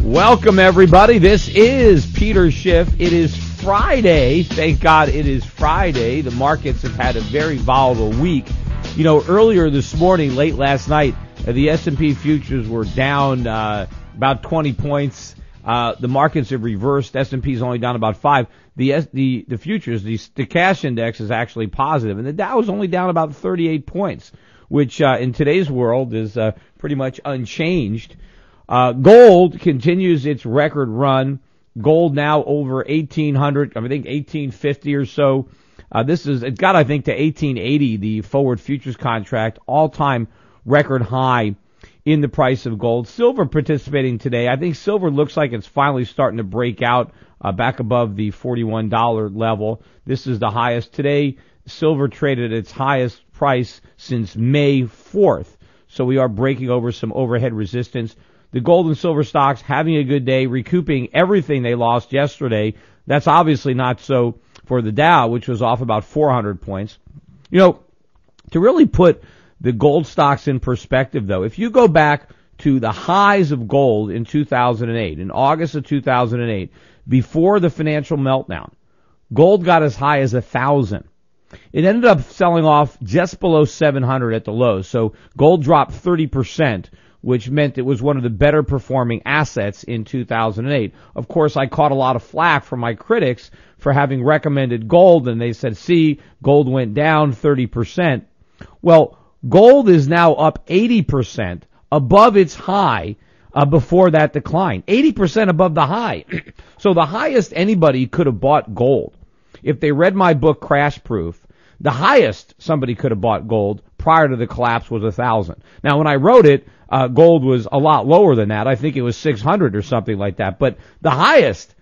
Welcome, everybody. This is Peter Schiff. It is Friday. Thank God it is Friday. The markets have had a very volatile week. You know, earlier this morning, late last night, the S&P futures were down about 20 points. The markets have reversed. S&P is only down about 5. The futures, the cash index is actually positive, and the Dow is only down about 38 points, which in today's world is pretty much unchanged. Gold continues its record run. Gold now over 1,800, I think 1,850 or so. It got, I think, to 1,880, the forward futures contract, all-time record high in the price of gold. Silver participating today. I think silver looks like it's finally starting to break out back above the $41 level. This is the highest. Today, silver traded at its highest price since May 4th. So we are breaking over some overhead resistance. The gold and silver stocks having a good day, recouping everything they lost yesterday. That's obviously not so for the Dow, which was off about 400 points. You know, to really put the gold stocks in perspective, though, if you go back to the highs of gold in 2008, in August of 2008, before the financial meltdown, gold got as high as 1,000. It ended up selling off just below 700 at the low. So gold dropped 30%. Which meant it was one of the better performing assets in 2008. Of course, I caught a lot of flack from my critics for having recommended gold, and they said, see, gold went down 30%. Well, gold is now up 80% above its high before that decline. 80% above the high. So the highest anybody could have bought gold, if they read my book, Crash Proof, the highest somebody could have bought gold prior to the collapse was 1,000. Now, when I wrote it, gold was a lot lower than that. I think it was 600 or something like that. But the highest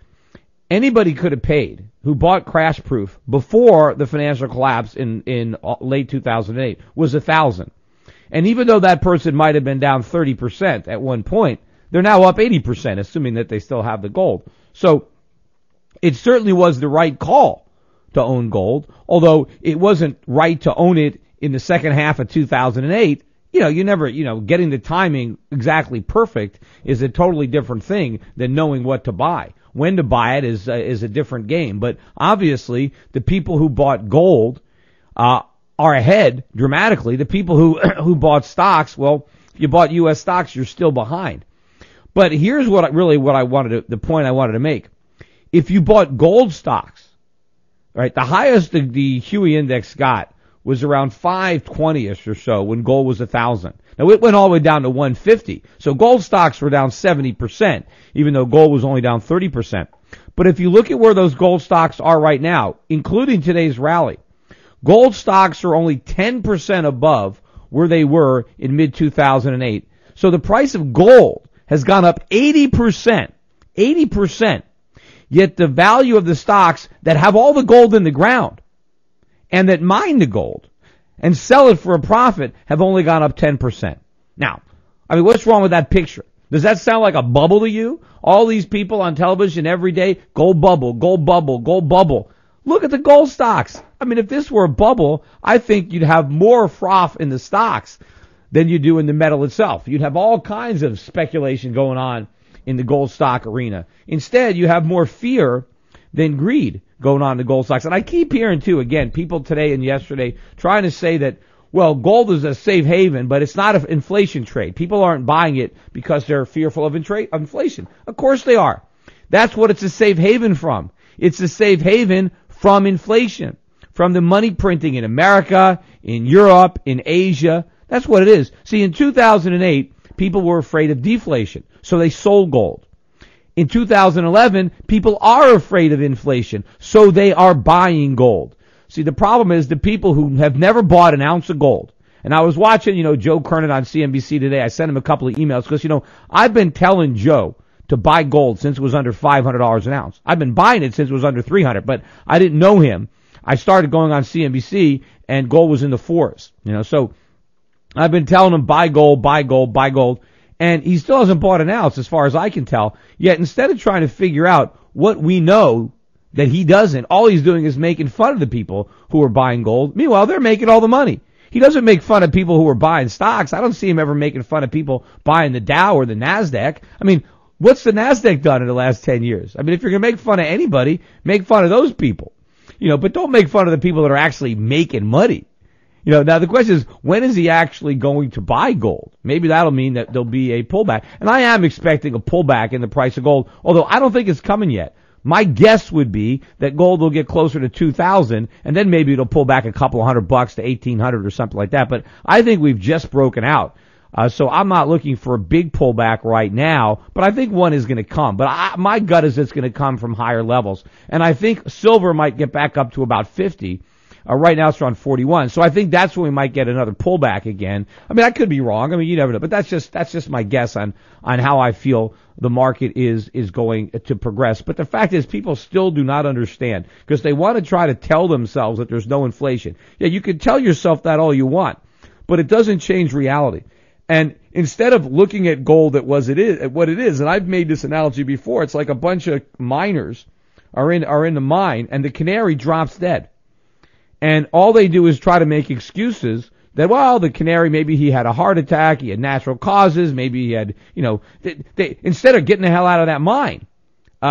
anybody could have paid who bought Crash Proof before the financial collapse in late 2008 was 1,000. And even though that person might have been down 30% at one point, they're now up 80%, assuming that they still have the gold. So it certainly was the right call to own gold, although it wasn't right to own it in the second half of 2008. You never, getting the timing exactly perfect is a totally different thing than knowing what to buy. When to buy it is a different game. But obviously, the people who bought gold are ahead dramatically. The people who bought stocks, well, if you bought U.S. stocks, you're still behind. But here's the point I wanted to make. If you bought gold stocks, right, the highest the Huey index got was around 520-ish or so when gold was 1,000. Now, it went all the way down to 150. So gold stocks were down 70%, even though gold was only down 30%. But if you look at where those gold stocks are right now, including today's rally, gold stocks are only 10% above where they were in mid-2008. So the price of gold has gone up 80%. 80%. Yet the value of the stocks that have all the gold in the ground and that mine the gold and sell it for a profit have only gone up 10%. Now, what's wrong with that picture? Does that sound like a bubble to you? All these people on television every day, gold bubble, gold bubble, gold bubble. Look at the gold stocks. If this were a bubble, I think you'd have more froth in the stocks than you do in the metal itself. You'd have all kinds of speculation going on in the gold stock arena. Instead, you have more fear than greed going on in the gold stocks. And I keep hearing, too, again, people today and yesterday trying to say that, well, gold is a safe haven, but it's not an inflation trade. People aren't buying it because they're fearful of inflation. Of course they are. That's what it's a safe haven from. It's a safe haven from inflation, from the money printing in America, in Europe, in Asia. That's what it is. See, in 2008, people were afraid of deflation, so they sold gold. In 2011, people are afraid of inflation, so they are buying gold. See, the problem is the people who have never bought an ounce of gold. And I was watching, Joe Kernan on CNBC today. I sent him a couple of emails because, I've been telling Joe to buy gold since it was under $500 an ounce. I've been buying it since it was under $300, but I didn't know him. I started going on CNBC and gold was in the fours, so I've been telling him buy gold, buy gold, buy gold. And he still hasn't bought an ounce as far as I can tell. Yet instead of trying to figure out what we know that he doesn't, all he's doing is making fun of the people who are buying gold. Meanwhile, they're making all the money. He doesn't make fun of people who are buying stocks. I don't see him ever making fun of people buying the Dow or the NASDAQ. What's the NASDAQ done in the last 10 years? I mean, if you're going to make fun of anybody, make fun of those people. But don't make fun of the people that are actually making money. Now the question is, when is he actually going to buy gold? Maybe that'll mean that there'll be a pullback. And I am expecting a pullback in the price of gold, although I don't think it's coming yet. My guess would be that gold will get closer to 2,000, and then maybe it'll pull back a couple of $100 to 1,800 or something like that. But I think we've just broken out. So I'm not looking for a big pullback right now, but I think one is going to come. But my gut is it's going to come from higher levels. And I think silver might get back up to about 50. Right now it's around 41. So I think that's when we might get another pullback again. I mean, I could be wrong. I mean, you never know. But that's just my guess on how I feel the market is going to progress. But the fact is, people still do not understand, because they want to try to tell themselves that there's no inflation. Yeah, you can tell yourself that all you want, but it doesn't change reality. And instead of looking at gold at what it is, and I've made this analogy before, it's like a bunch of miners are in the mine, and the canary drops dead. And all they do is try to make excuses that, well, the canary, maybe he had a heart attack, he had natural causes, maybe he had, they instead of getting the hell out of that mine,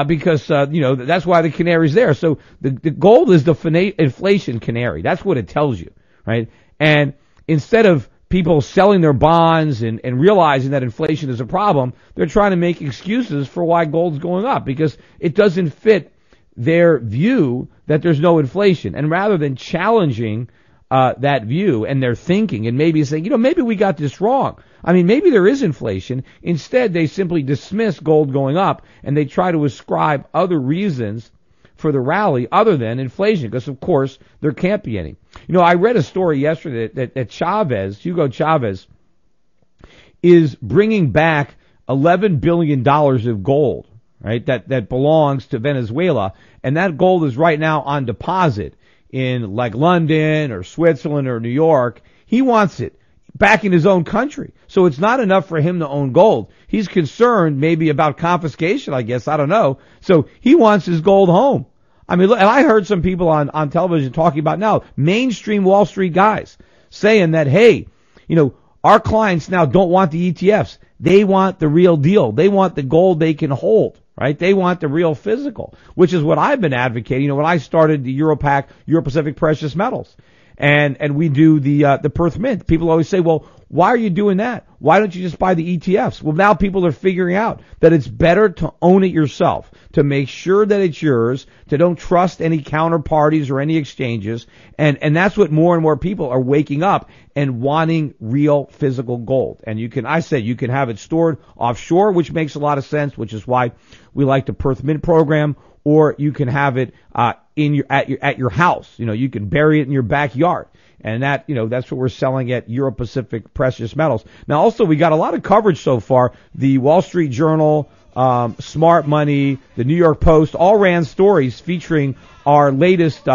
because, that's why the canary's there. So the gold is the inflation canary. That's what it tells you, right? And instead of people selling their bonds and realizing that inflation is a problem, they're trying to make excuses for why gold's going up, because it doesn't fit their view that there's no inflation. And rather than challenging that view and their thinking and maybe saying, maybe we got this wrong, I mean, maybe there is inflation, instead they simply dismiss gold going up and they try to ascribe other reasons for the rally other than inflation, because of course there can't be any. I read a story yesterday that Hugo Chavez is bringing back $11 billion of gold, right? That belongs to Venezuela, and that gold is right now on deposit in like London or Switzerland or New York. He wants it back in his own country. So it's not enough for him to own gold. He's concerned maybe about confiscation, I guess. I don't know. So he wants his gold home. I mean, and I heard some people on television talking about now, mainstream Wall Street guys saying that, hey, our clients now don't want the ETFs. They want the real deal. They want the gold they can hold, right? They want the real physical, which is what I've been advocating. When I started the Europac, Euro Pacific Precious Metals, and we do the Perth Mint, people always say, well, why are you doing that? Why don't you just buy the ETFs? Well, now people are figuring out that it's better to own it yourself, to make sure that it's yours, to don't trust any counterparties or any exchanges. And that's what more and more people are waking up and wanting real physical gold. And you can have it stored offshore, which makes a lot of sense, which is why we like the Perth Mint program, or you can have it at your house. You can bury it in your backyard. And that's what we're selling at Euro Pacific Precious Metals. Now, also, we got a lot of coverage so far. The Wall Street Journal, Smart Money, the New York Post, all ran stories featuring our latest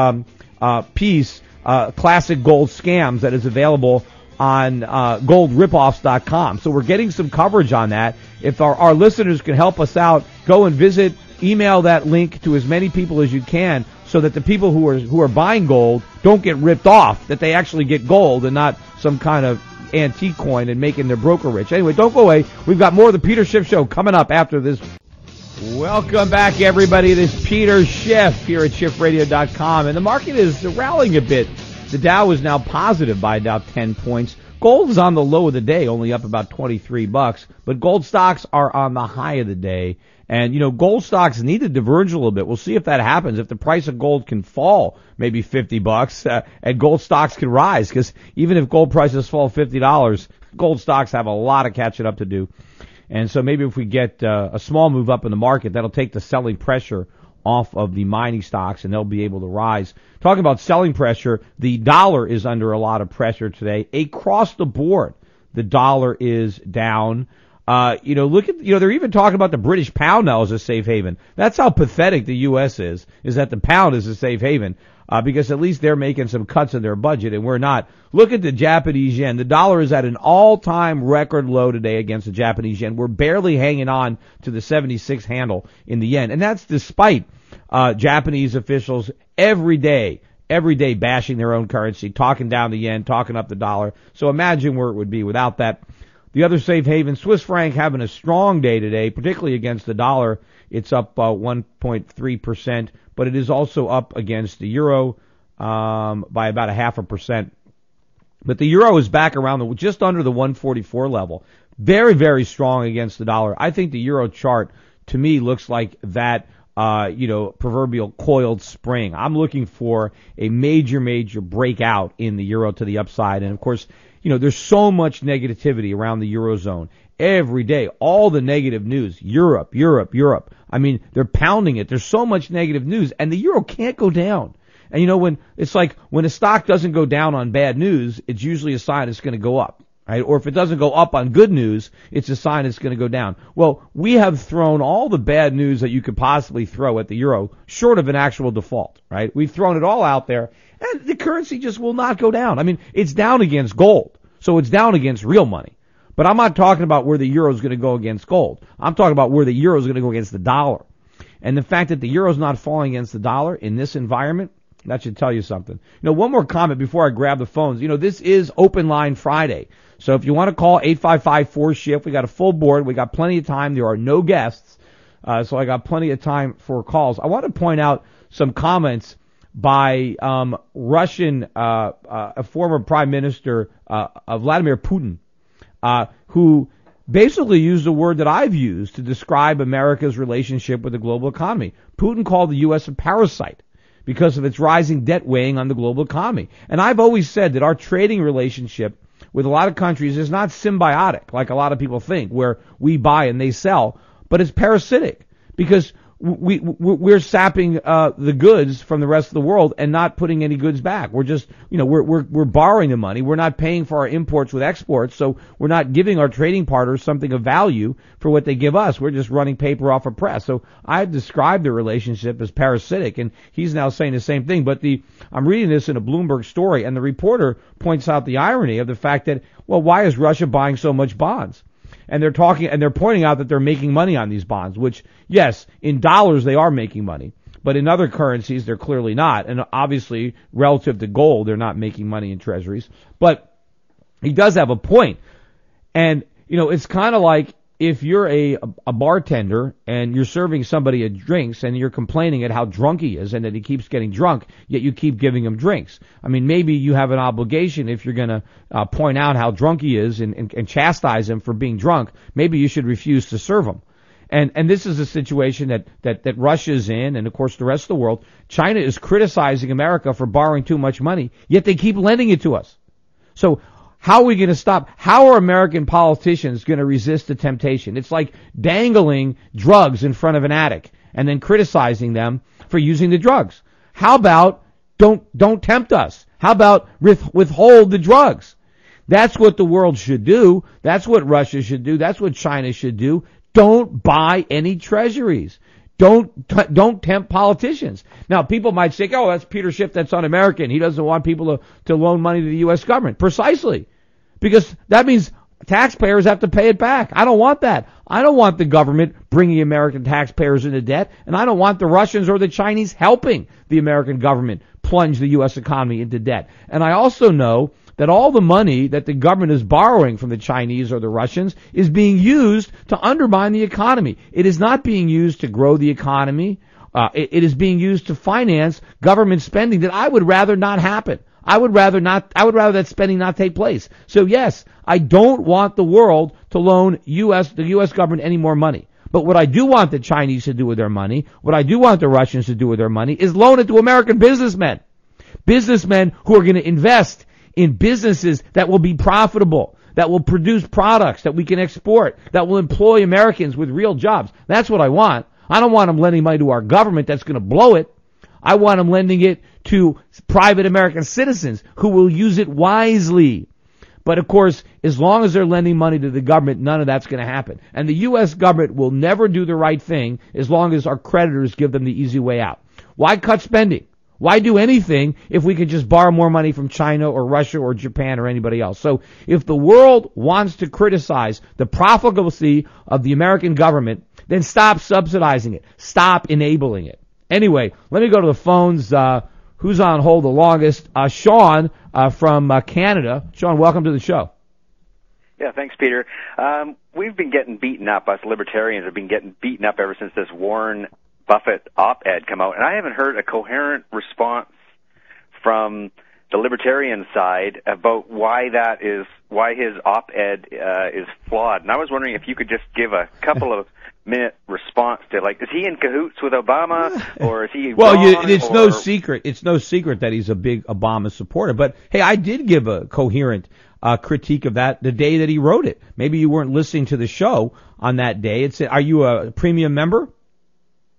piece, Classic Gold Scams, that is available on goldripoffs.com. So we're getting some coverage on that. If our listeners can help us out, go and visit, email that link to as many people as you can, so that the people who are buying gold don't get ripped off, that they actually get gold and not some kind of antique coin and making their broker rich. Anyway, don't go away. We've got more of the Peter Schiff Show coming up after this. Welcome back, everybody. This is Peter Schiff here at SchiffRadio.com, and the market is rallying a bit. The Dow is now positive by about 10 points. Gold is on the low of the day, only up about $23, but gold stocks are on the high of the day. And, gold stocks need to diverge a little bit. We'll see if that happens. If the price of gold can fall maybe $50 and gold stocks can rise, because even if gold prices fall $50, gold stocks have a lot of catching up to do. And so maybe if we get a small move up in the market, that'll take the selling pressure off of the mining stocks, and they'll be able to rise. Talking about selling pressure, the dollar is under a lot of pressure today. Across the board, the dollar is down. They're even talking about the British pound now as a safe haven. That's how pathetic the U.S. is that the pound is a safe haven, because at least they're making some cuts in their budget and we're not. Look at the Japanese yen. The dollar is at an all-time record low today against the Japanese yen. We're barely hanging on to the 76 handle in the yen. And that's despite Japanese officials every day bashing their own currency, talking down the yen, talking up the dollar. So imagine where it would be without that. The other safe haven, Swiss franc, having a strong day today, particularly against the dollar. It's up 1.3%, but it is also up against the euro by about 0.5%. But the euro is back around just under the 144 level. Very, very strong against the dollar. I think the euro chart, to me, looks like that, proverbial coiled spring. I'm looking for a major, major breakout in the euro to the upside. And, of course, there's so much negativity around the Eurozone. Every day, all the negative news. Europe. I mean, they're pounding it. There's so much negative news, and the euro can't go down. And when a stock doesn't go down on bad news, it's usually a sign it's going to go up, right? Or if it doesn't go up on good news, it's a sign it's going to go down. Well, we have thrown all the bad news that you could possibly throw at the euro, short of an actual default, right? We've thrown it all out there, and the currency just will not go down. I mean, it's down against gold, so it's down against real money. But I'm not talking about where the euro is going to go against gold. I'm talking about where the euro is going to go against the dollar. And the fact that the euro is not falling against the dollar in this environment, that should tell you something. One more comment before I grab the phones. This is Open Line Friday. So if you want to call 855-4SHIFT, we got a full board. We got plenty of time. There are no guests. So I got plenty of time for calls. I want to point out some comments by Russian, a former Prime Minister, Vladimir Putin, who basically used a word that I've used to describe America's relationship with the global economy. Putin called the U.S. a parasite because of its rising debt weighing on the global economy. And I've always said that our trading relationship with a lot of countries is not symbiotic, like a lot of people think, where we buy and they sell, but it's parasitic because we're sapping the goods from the rest of the world and not putting any goods back. We're just, we're borrowing the money. We're not paying for our imports with exports, so we're not giving our trading partners something of value for what they give us. We're just running paper off a press. So I've described the relationship as parasitic, and he's now saying the same thing. But I'm reading this in a Bloomberg story, and the reporter points out the irony of the fact that, well, why is Russia buying so much bonds? And they're pointing out that they're making money on these bonds, which, yes, in dollars they are making money, but in other currencies they're clearly not. And obviously, relative to gold, they're not making money in treasuries. But he does have a point. And, it's kind of like if you're a bartender and you're serving somebody a drinks and you're complaining at how drunk he is and that he keeps getting drunk, yet you keep giving him drinks. I mean, maybe you have an obligation if you're going to point out how drunk he is and chastise him for being drunk. Maybe you should refuse to serve him. And this is a situation that Russia's in, and of course the rest of the world. China is criticizing America for borrowing too much money, yet they keep lending it to us. So how are we going to stop? How are American politicians going to resist the temptation? It's like dangling drugs in front of an addict and then criticizing them for using the drugs. How about don't tempt us? How about withhold the drugs? That's what the world should do. That's what Russia should do. That's what China should do. Don't buy any treasuries. Don't tempt politicians. Now, people might say, oh, that's Peter Schiff, that's un-American. He doesn't want people to loan money to the U.S. government. Precisely. Because that means taxpayers have to pay it back. I don't want that. I don't want the government bringing American taxpayers into debt, and I don't want the Russians or the Chinese helping the American government plunge the U.S. economy into debt. And I also know that all the money that the government is borrowing from the Chinese or the Russians is being used to undermine the economy. It is not being used to grow the economy. It is being used to finance government spending that I would rather not happen. I would rather that spending not take place. So yes, I don't want the world to loan the U.S. government any more money. But what I do want the Chinese to do with their money, what I do want the Russians to do with their money, is loan it to American businessmen. Businessmen who are going to invest in businesses that will be profitable, that will produce products that we can export, that will employ Americans with real jobs. That's what I want. I don't want them lending money to our government that's going to blow it. I want them lending it to private American citizens who will use it wisely. But of course, as long as they're lending money to the government, none of that's going to happen. And the U.S. government will never do the right thing as long as our creditors give them the easy way out. Why cut spending? Why do anything if we could just borrow more money from China or Russia or Japan or anybody else? So if the world wants to criticize the profligacy of the American government, then stop subsidizing it. Stop enabling it. Anyway, let me go to the phones. Who's on hold the longest? Sean from Canada. Sean, welcome to the show. Yeah, thanks, Peter. We've been getting beaten up. Us libertarians have been getting beaten up ever since this Warren Buffett op-ed come out, and I haven't heard a coherent response from the libertarian side about why his op-ed is flawed. And I was wondering if you could just give a couple of minute response to, like, is he in cahoots with Obama, or is he it's no secret. It's no secret that he's a big Obama supporter. But hey, I did give a coherent critique of that the day that he wrote it. Maybe you weren't listening to the show on that day. Are you a premium member?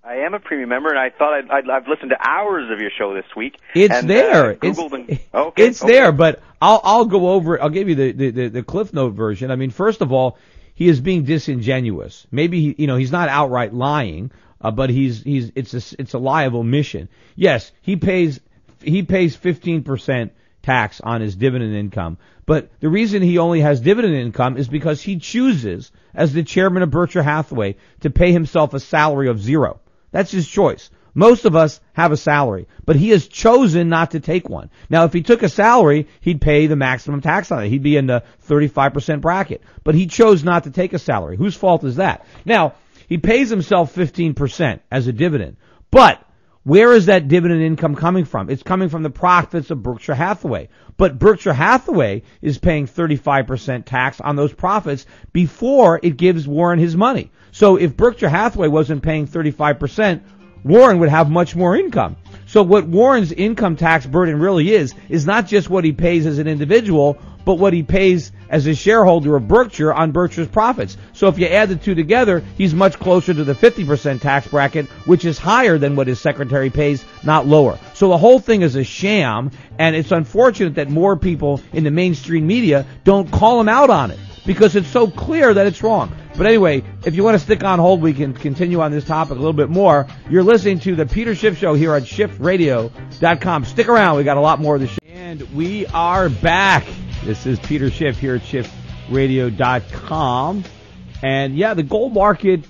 I am a premium member, and I thought I've listened to hours of your show this week. It's there. It's there, but I'll go over it. I'll give you the Cliff Note version. I mean, first of all, he is being disingenuous. Maybe he's not outright lying, but it's a lie of omission. Yes, he pays 15% tax on his dividend income, but the reason he only has dividend income is because he chooses, as the chairman of Berkshire Hathaway, to pay himself a salary of zero. That's his choice. Most of us have a salary, but he has chosen not to take one. Now, if he took a salary, he'd pay the maximum tax on it. He'd be in the 35% bracket. But he chose not to take a salary. Whose fault is that? Now, he pays himself 15% as a dividend. But where is that dividend income coming from? It's coming from the profits of Berkshire Hathaway. But Berkshire Hathaway is paying 35% tax on those profits before it gives Warren his money. So if Berkshire Hathaway wasn't paying 35%, Warren would have much more income. So what Warren's income tax burden really is not just what he pays as an individual, but what he pays as a shareholder of Berkshire on Berkshire's profits. So if you add the two together, he's much closer to the 50% tax bracket, which is higher than what his secretary pays, not lower. So the whole thing is a sham, and it's unfortunate that more people in the mainstream media don't call him out on it, because it's so clear that it's wrong. But anyway, if you want to stick on hold, we can continue on this topic a little bit more. You're listening to the Peter Schiff Show here on SchiffRadio.com. Stick around. We got a lot more of the show. And we are back. This is Peter Schiff here at SchiffRadio.com. And yeah, the gold market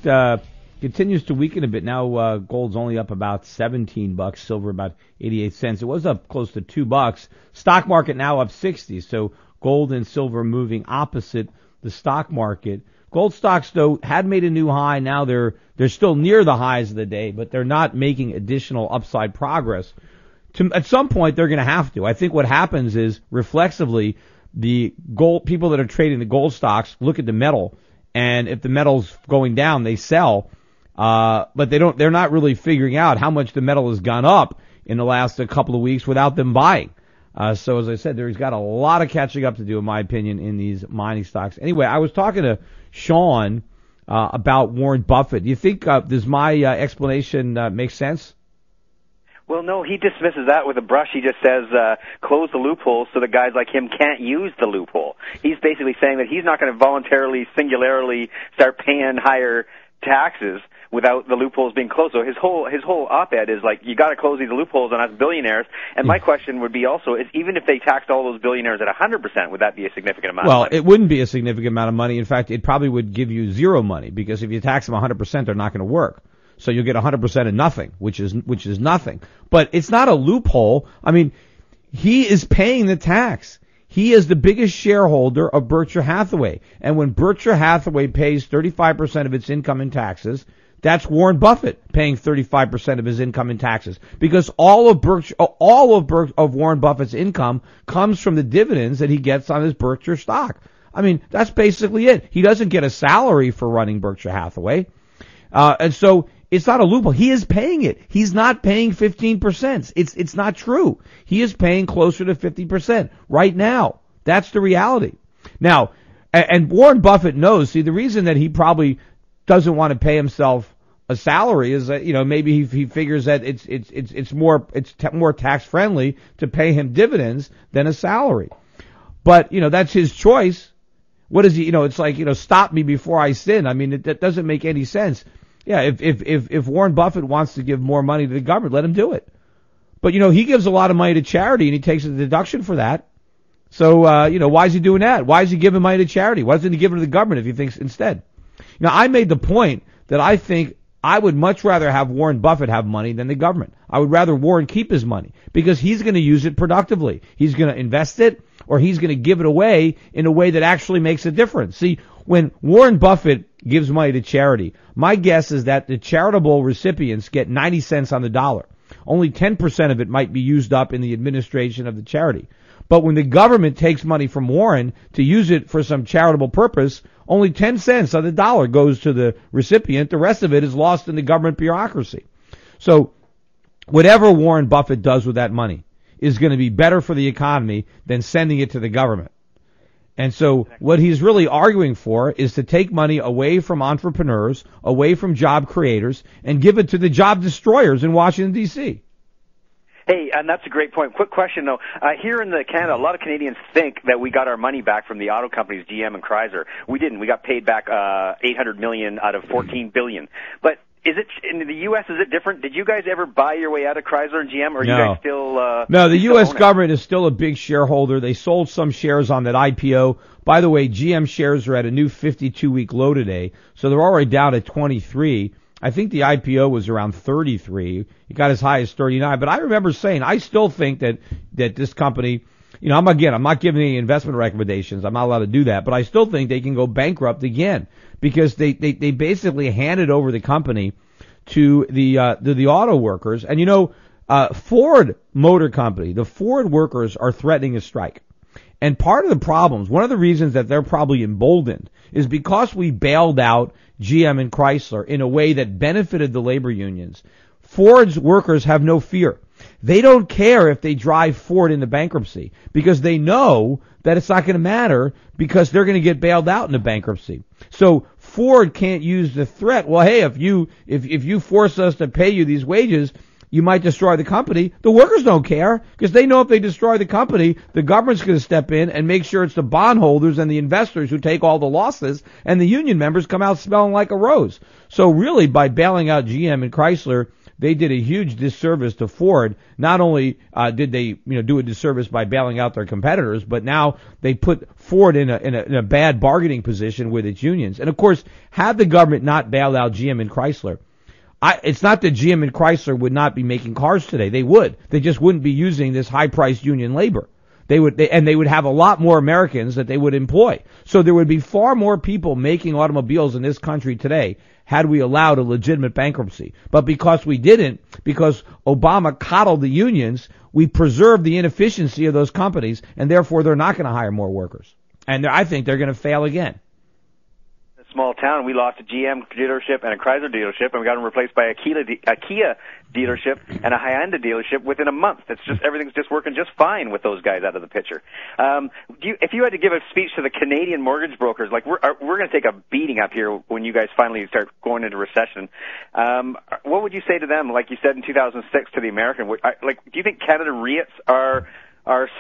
continues to weaken a bit. Now gold's only up about $17, silver about 88 cents. It was up close to $2. Stock market now up 60. So gold and silver moving opposite the stock market. Gold stocks, though, had made a new high. Now they're still near the highs of the day, but they're not making additional upside progress. At some point, they're going to have to. I think what happens is, reflexively, the gold people that are trading the gold stocks look at the metal, and if the metal's going down, they sell. But they're not really figuring out how much the metal has gone up in the last couple of weeks without them buying. So as I said, there's got a lot of catching up to do, in my opinion, in these mining stocks. Anyway, I was talking to Sean about Warren Buffett. Do you think does my explanation make sense? Well, no, he dismisses that with a brush. He just says, close the loopholes so that guys like him can't use the loophole. He's basically saying that he's not going to voluntarily, singularly start paying higher taxes without the loopholes being closed. So his whole op-ed is like, you got to close these loopholes on us billionaires. And my question would be also, is even if they taxed all those billionaires at 100%, would that be a significant amount of money? Well, it wouldn't be a significant amount of money. In fact, it probably would give you zero money, because if you tax them 100%, they're not going to work. So you'll get 100% of nothing, which is nothing. But it's not a loophole. I mean, he is paying the tax. He is the biggest shareholder of Berkshire Hathaway. And when Berkshire Hathaway pays 35% of its income in taxes, that's Warren Buffett paying 35% of his income in taxes, because all of Warren Buffett's income comes from the dividends that he gets on his Berkshire stock. I mean, that's basically it. He doesn't get a salary for running Berkshire Hathaway. And so it's not a loophole. He is paying it. He's not paying 15%. It's not true. He is paying closer to 50% right now. That's the reality. Now, and Warren Buffett knows, see, the reason that he probably doesn't want to pay himself a salary is that, maybe he figures that it's more tax friendly to pay him dividends than a salary. But, that's his choice. What is he, it's like, stop me before I sin. I mean, that doesn't make any sense. Yeah, if Warren Buffett wants to give more money to the government, let him do it. But, he gives a lot of money to charity, and he takes a deduction for that. So, why is he doing that? Why is he giving money to charity? Why doesn't he give it to the government if he thinks instead? Now, I made the point that I think I would much rather have Warren Buffett have money than the government. I would rather Warren keep his money because he's going to use it productively. He's going to invest it or he's going to give it away in a way that actually makes a difference. See, when Warren Buffett gives money to charity, my guess is that the charitable recipients get 90 cents on the dollar. Only 10% of it might be used up in the administration of the charity. But when the government takes money from Warren to use it for some charitable purpose, only 10 cents on the dollar goes to the recipient. The rest of it is lost in the government bureaucracy. So whatever Warren Buffett does with that money is going to be better for the economy than sending it to the government. And so what he's really arguing for is to take money away from entrepreneurs, away from job creators, and give it to the job destroyers in Washington, D.C. Hey, and that's a great point. Quick question, though. Here in Canada, a lot of Canadians think that we got our money back from the auto companies, GM and Chrysler. We didn't. We got paid back $800 million out of $14 billion. But is it in the U.S., is it different? Did you guys ever buy your way out of Chrysler and GM, or are you guys still... No, the U.S. government is still a big shareholder. They sold some shares on that IPO. By the way, GM shares are at a new 52-week low today, so they're already down at 23. I think the IPO was around 33. It got as high as 39. But I remember saying, I still think that this company, I'm not giving any investment recommendations. I'm not allowed to do that. But I still think they can go bankrupt again because they basically handed over the company to the auto workers. And Ford Motor Company, the Ford workers are threatening a strike. And part of the problems, one of the reasons that they're probably emboldened is because we bailed out GM and Chrysler in a way that benefited the labor unions. Ford's workers have no fear. They don't care if they drive Ford into bankruptcy because they know that it's not going to matter because they're going to get bailed out into bankruptcy. So Ford can't use the threat. Well, hey, if you force us to pay you these wages, you might destroy the company. The workers don't care because they know if they destroy the company, the government's going to step in and make sure it's the bondholders and the investors who take all the losses, and the union members come out smelling like a rose. So really, by bailing out GM and Chrysler, they did a huge disservice to Ford. Not only did they do a disservice by bailing out their competitors, but now they put Ford in a bad bargaining position with its unions. And of course, had the government not bailed out GM and Chrysler, it's not that GM and Chrysler would not be making cars today. They would. They just wouldn't be using this high-priced union labor. They would have a lot more Americans that they would employ. So there would be far more people making automobiles in this country today had we allowed a legitimate bankruptcy. But because we didn't, because Obama coddled the unions, we preserved the inefficiency of those companies, and therefore they're not going to hire more workers. And I think they're going to fail again. Small town, we lost a GM dealership and a Chrysler dealership, and we got them replaced by a Kia dealership and a Hyundai dealership within a month. Everything's just working just fine with those guys out of the picture. If you had to give a speech to the Canadian mortgage brokers, like we're going to take a beating up here when you guys finally start going into recession, what would you say to them? Like you said in 2006 to the American, do you think Canada REITs are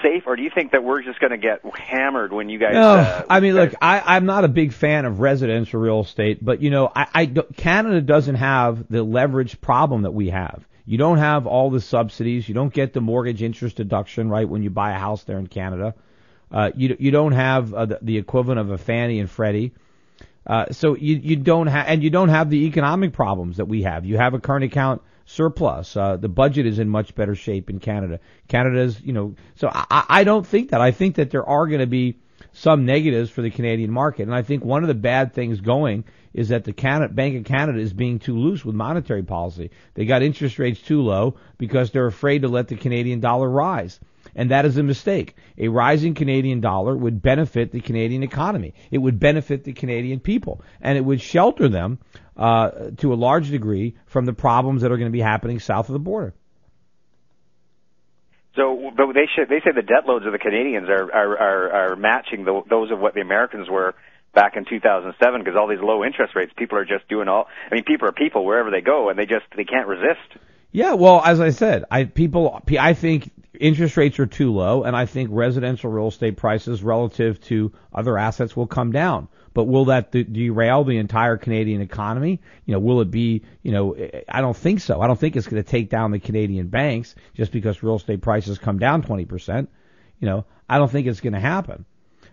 safe, or do you think that we're just going to get hammered when you guys... No, look, I'm not a big fan of residential real estate, but, Canada doesn't have the leverage problem that we have. You don't have all the subsidies. You don't get the mortgage interest deduction, right, when you buy a house there in Canada. You don't have the equivalent of a Fannie and Freddie. So you don't have the economic problems that we have. You have a current account surplus. The budget is in much better shape in Canada. Canada's, so I don't think that. I think that there are going to be some negatives for the Canadian market. And I think one of the bad things going is that the Bank of Canada is being too loose with monetary policy. They got interest rates too low because they're afraid to let the Canadian dollar rise. And that is a mistake. A rising Canadian dollar would benefit the Canadian economy. It would benefit the Canadian people. And it would shelter them to a large degree from the problems that are going to be happening south of the border. So, but they say the debt loads of the Canadians are matching those of what the Americans were back in 2007 because all these low interest rates, people are just doing people are people wherever they go, and they can't resist. Yeah, well, as I said, I think interest rates are too low, and I think residential real estate prices relative to other assets will come down. But will that derail the entire Canadian economy? Will it be, I don't think so. I don't think it's going to take down the Canadian banks just because real estate prices come down 20%. I don't think it's going to happen.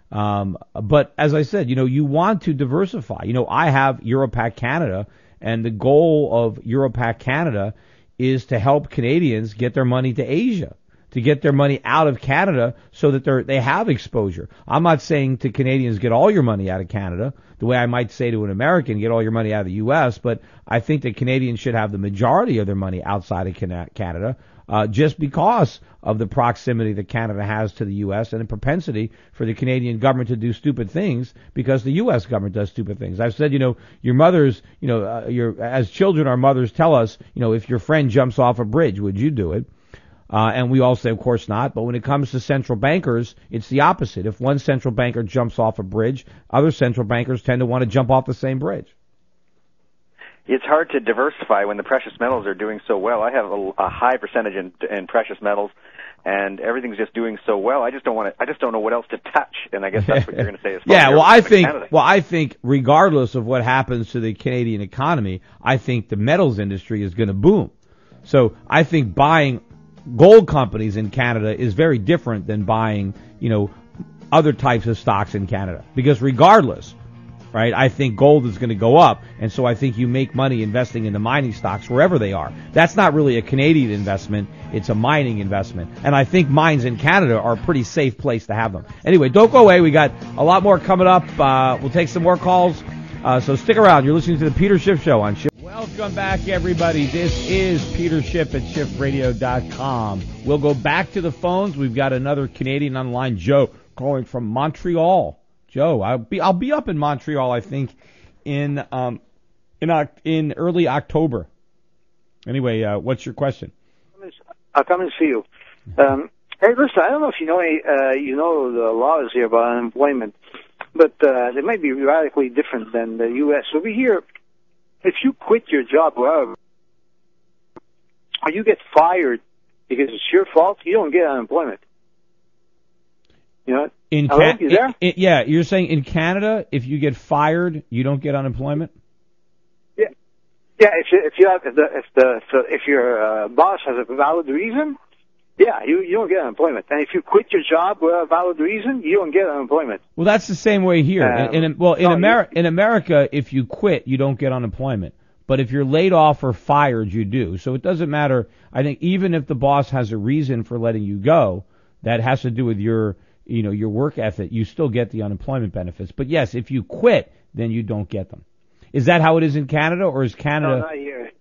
But as I said, you want to diversify. I have Europac Canada, and the goal of Europac Canada is to help Canadians get their money to Asia, to get their money out of Canada so that they have exposure. I'm not saying to Canadians, get all your money out of Canada, the way I might say to an American, get all your money out of the U.S., but I think that Canadians should have the majority of their money outside of Canada, just because of the proximity that Canada has to the U.S. and the propensity for the Canadian government to do stupid things because the U.S. government does stupid things. I've said, your mothers, as children, our mothers tell us, if your friend jumps off a bridge, would you do it? And we all say, of course not. But when it comes to central bankers, it's the opposite. If one central banker jumps off a bridge, other central bankers tend to want to jump off the same bridge. It's hard to diversify when the precious metals are doing so well. I have a high percentage in precious metals, and everything's just doing so well. I just don't know what else to touch. And I guess that's what you're going to say. I think regardless of what happens to the Canadian economy, I think the metals industry is going to boom. So I think buying gold companies in Canada is very different than buying, other types of stocks in Canada. Because regardless, right, I think gold is going to go up, and so I think you make money investing in the mining stocks wherever they are. That's not really a Canadian investment, it's a mining investment. And I think mines in Canada are a pretty safe place to have them. Anyway, don't go away. We got a lot more coming up. We'll take some more calls. So stick around. You're listening to the Peter Schiff Show on Schiff. Welcome back, everybody. This is Peter Schiff at SchiffRadio.com. We'll go back to the phones. We've got another Canadian on the line, Joe, calling from Montreal. Joe, I'll be up in Montreal, I think, in early October. Anyway, what's your question? I'll come and see you. Hey, listen, I don't know if you know the laws here about unemployment, but they might be radically different than the U.S. Over here, if you quit your job, or you get fired because it's your fault, you don't get unemployment. You know? Yeah, you're saying in Canada, if you get fired, you don't get unemployment? Yeah. If your boss has a valid reason, yeah, you don't get unemployment. And if you quit your job without a valid reason, you don't get unemployment. Well, that's the same way here. In America, if you quit, you don't get unemployment. But if you're laid off or fired, you do. So it doesn't matter. I think even if the boss has a reason for letting you go, that has to do with your work ethic, you still get the unemployment benefits. But yes, if you quit, then you don't get them. Is that how it is in Canada, or is Canada? No, not here.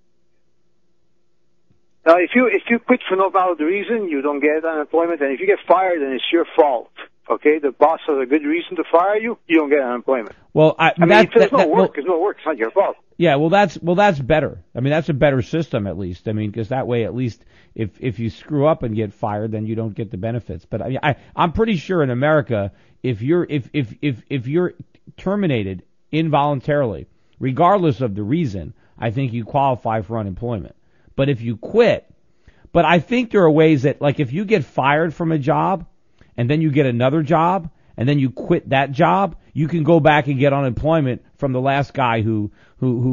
No, if you quit for no valid reason, you don't get unemployment, and if you get fired, then it's your fault. Okay, the boss has a good reason to fire you, you don't get unemployment. Well, if there's no work, it's not your fault. Yeah, well, that's better. I mean, that's a better system, at least. I mean, because that way, at least, if you screw up and get fired, then you don't get the benefits. But I'm pretty sure in America, if you're terminated involuntarily, regardless of the reason, I think you qualify for unemployment. But if you quit, but I think there are ways that, like, if you get fired from a job and then you get another job and then you quit that job, you can go back and get unemployment from the last guy who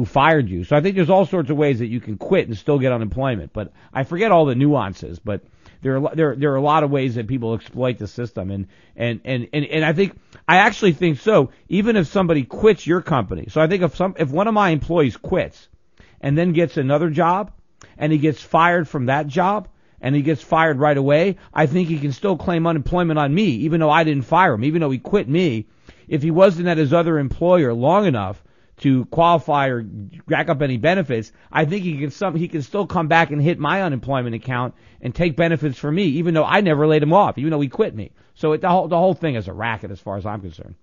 fired you. So I think there's all sorts of ways that you can quit and still get unemployment. But I forget all the nuances, but there are a lot of ways that people exploit the system. And I actually think so, even if somebody quits your company. So I think if one of my employees quits and then gets another job, and he gets fired from that job, and he gets fired right away, I think he can still claim unemployment on me, even though I didn't fire him, even though he quit me. If he wasn't at his other employer long enough to qualify or rack up any benefits, I think he can still come back and hit my unemployment account and take benefits from me, even though I never laid him off, even though he quit me. So the whole thing is a racket as far as I'm concerned.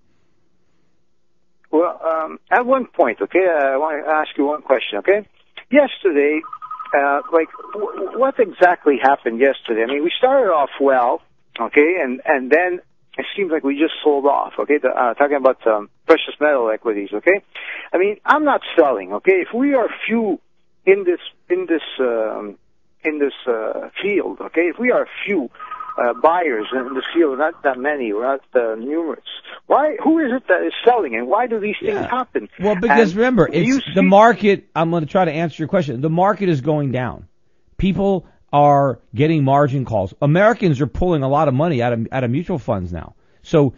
Well, at one point, okay, I want to ask you one question, okay? Yesterday, what exactly happened yesterday? I mean, we started off well, okay, and then it seems like we just sold off, okay, talking about precious metal equities, okay? I mean, I'm not selling, okay? If we are few in this field, okay, if we are few buyers in this field, not that many, we're not numerous. Who is it that is selling, and why do these things happen? Well, because remember, it's the market. I'm going to try to answer your question. The market is going down. People are getting margin calls. Americans are pulling a lot of money out of mutual funds now. So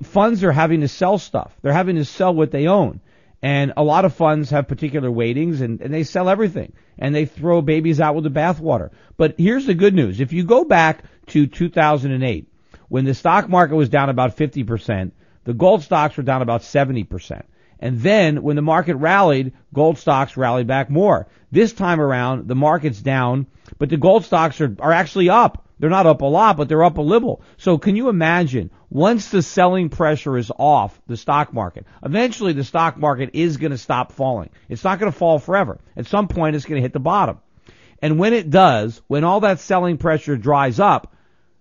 funds are having to sell stuff. They're having to sell what they own. And a lot of funds have particular weightings, and they sell everything. And they throw babies out with the bathwater. But here's the good news. If you go back to 2008, when the stock market was down about 50%, the gold stocks were down about 70%. And then when the market rallied, gold stocks rallied back more. This time around, the market's down, but the gold stocks are actually up. They're not up a lot, but they're up a little. So can you imagine, once the selling pressure is off the stock market, eventually the stock market is going to stop falling. It's not going to fall forever. At some point, it's going to hit the bottom. And when it does, when all that selling pressure dries up,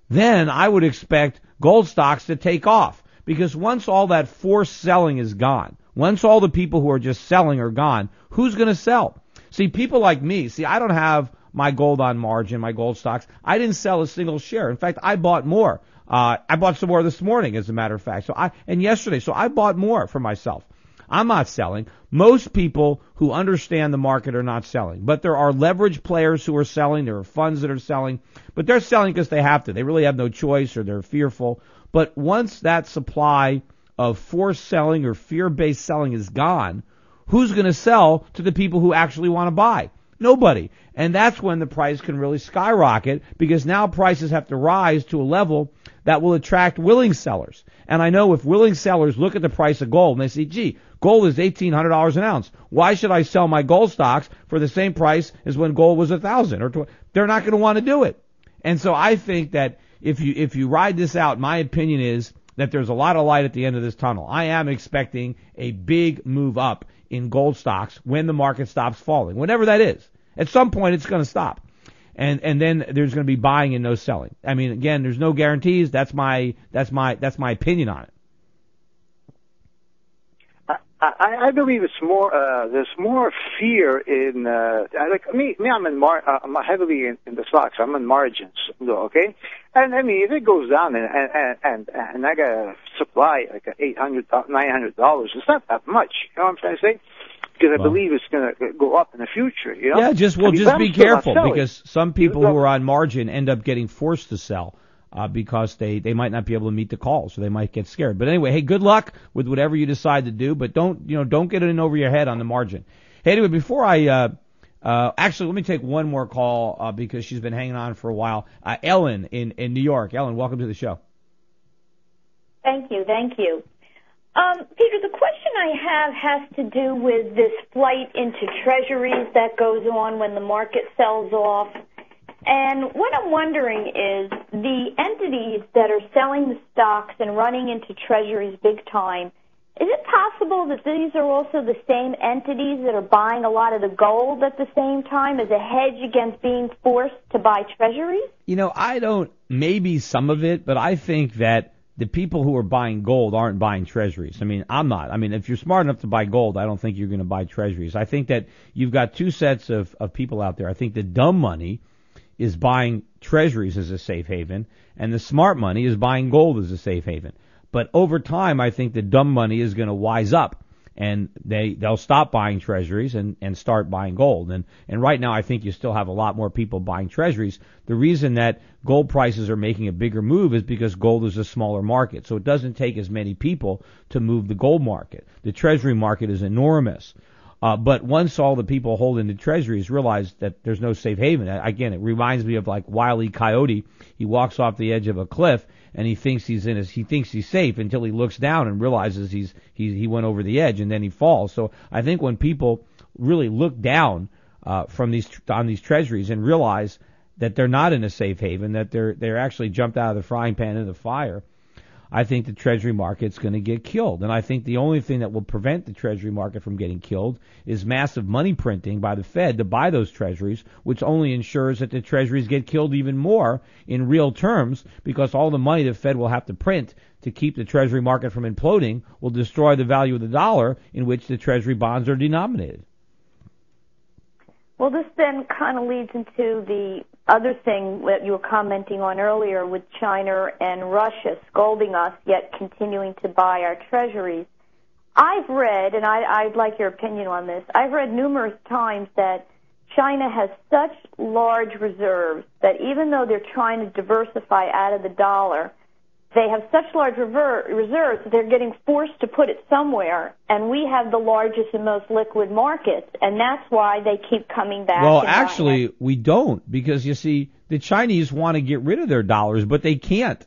then I would expect gold stocks to take off. Because once all that forced selling is gone, once all the people who are just selling are gone, who's going to sell? See, people like me, I don't have my gold on margin, my gold stocks. I didn't sell a single share. In fact, I bought more. I bought some more this morning, as a matter of fact. And yesterday. So I bought more for myself. I'm not selling. Most people who understand the market are not selling. But there are leverage players who are selling. There are funds that are selling. But they're selling because they have to. They really have no choice, or they're fearful. But once that supply of forced selling or fear-based selling is gone, who's going to sell to the people who actually want to buy? Nobody. And that's when the price can really skyrocket, because now prices have to rise to a level that will attract willing sellers. And I know if willing sellers look at the price of gold and they say, gee, gold is $1,800 an ounce. Why should I sell my gold stocks for the same price as when gold was $1,000? Or they're not going to want to do it. And so I think that if you ride this out, my opinion is that there's a lot of light at the end of this tunnel. I am expecting a big move up in gold stocks when the market stops falling, whenever that is. At some point, it's going to stop. And then there's going to be buying and no selling. I mean, again, there's no guarantees. That's my opinion on it. I believe it's more. There's more fear in. Like me. I'm heavily in the stocks. I'm in margins, okay. And I mean, if it goes down and I got a supply like $800, $900, it's not that much. You know what I'm trying to say? Because I believe it's going to go up in the future. You know? Yeah, just be careful, because some people who are on margin end up getting forced to sell. Because they might not be able to meet the call, so they might get scared. But anyway, hey, good luck with whatever you decide to do, but don't get it in over your head on the margin. Hey, anyway, before actually, let me take one more call, because she's been hanging on for a while. Ellen in New York. Ellen, welcome to the show. Thank you. Peter, the question I have has to do with this flight into treasuries that goes on when the market sells off. And what I'm wondering is the entities that are selling the stocks and running into treasuries big time, is it possible that these are also the same entities that are buying a lot of the gold at the same time as a hedge against being forced to buy treasuries? Maybe some of it, but I think that the people who are buying gold aren't buying treasuries. I mean, I'm not. I mean, if you're smart enough to buy gold, I don't think you're going to buy treasuries. I think that you've got two sets of people out there. I think the dumb money is buying treasuries as a safe haven, and the smart money is buying gold as a safe haven. But over time, I think the dumb money is going to wise up, and they'll stop buying treasuries and start buying gold. And right now, I think you still have a lot more people buying treasuries. The reason that gold prices are making a bigger move is because gold is a smaller market, so it doesn't take as many people to move the gold market. The treasury market is enormous. But once all the people holding the treasuries realize that there's no safe haven, again, it reminds me of like Wile E. Coyote. He walks off the edge of a cliff and he thinks he's safe until he looks down and realizes he went over the edge, and then he falls. So I think when people really look down on these treasuries and realize that they're not in a safe haven, that they're actually jumped out of the frying pan into the fire, I think the treasury market's going to get killed. And I think the only thing that will prevent the treasury market from getting killed is massive money printing by the Fed to buy those treasuries, which only ensures that the treasuries get killed even more in real terms, because all the money the Fed will have to print to keep the treasury market from imploding will destroy the value of the dollar in which the treasury bonds are denominated. Well, this then kind of leads into the other thing that you were commenting on earlier with China and Russia scolding us, yet continuing to buy our treasuries. I've read, and I'd like your opinion on this, I've read numerous times that China has such large reserves that even though they're trying to diversify out of the dollar, they have such large reserves that they're getting forced to put it somewhere, and we have the largest and most liquid markets, and that's why they keep coming back. Well, actually, we don't, because, you see, the Chinese want to get rid of their dollars, but they can't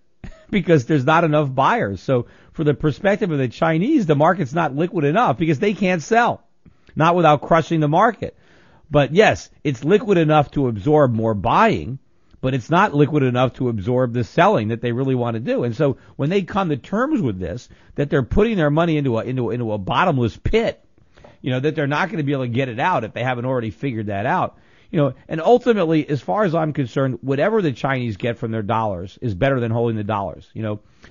because there's not enough buyers. So for the perspective of the Chinese, the market's not liquid enough because they can't sell, not without crushing the market. But, yes, it's liquid enough to absorb more buying, but it's not liquid enough to absorb the selling that they really want to do. And so when they come to terms with this, that they're putting their money into a bottomless pit, that they're not going to be able to get it out if they haven't already figured that out. And ultimately, as far as I'm concerned, whatever the Chinese get from their dollars is better than holding the dollars.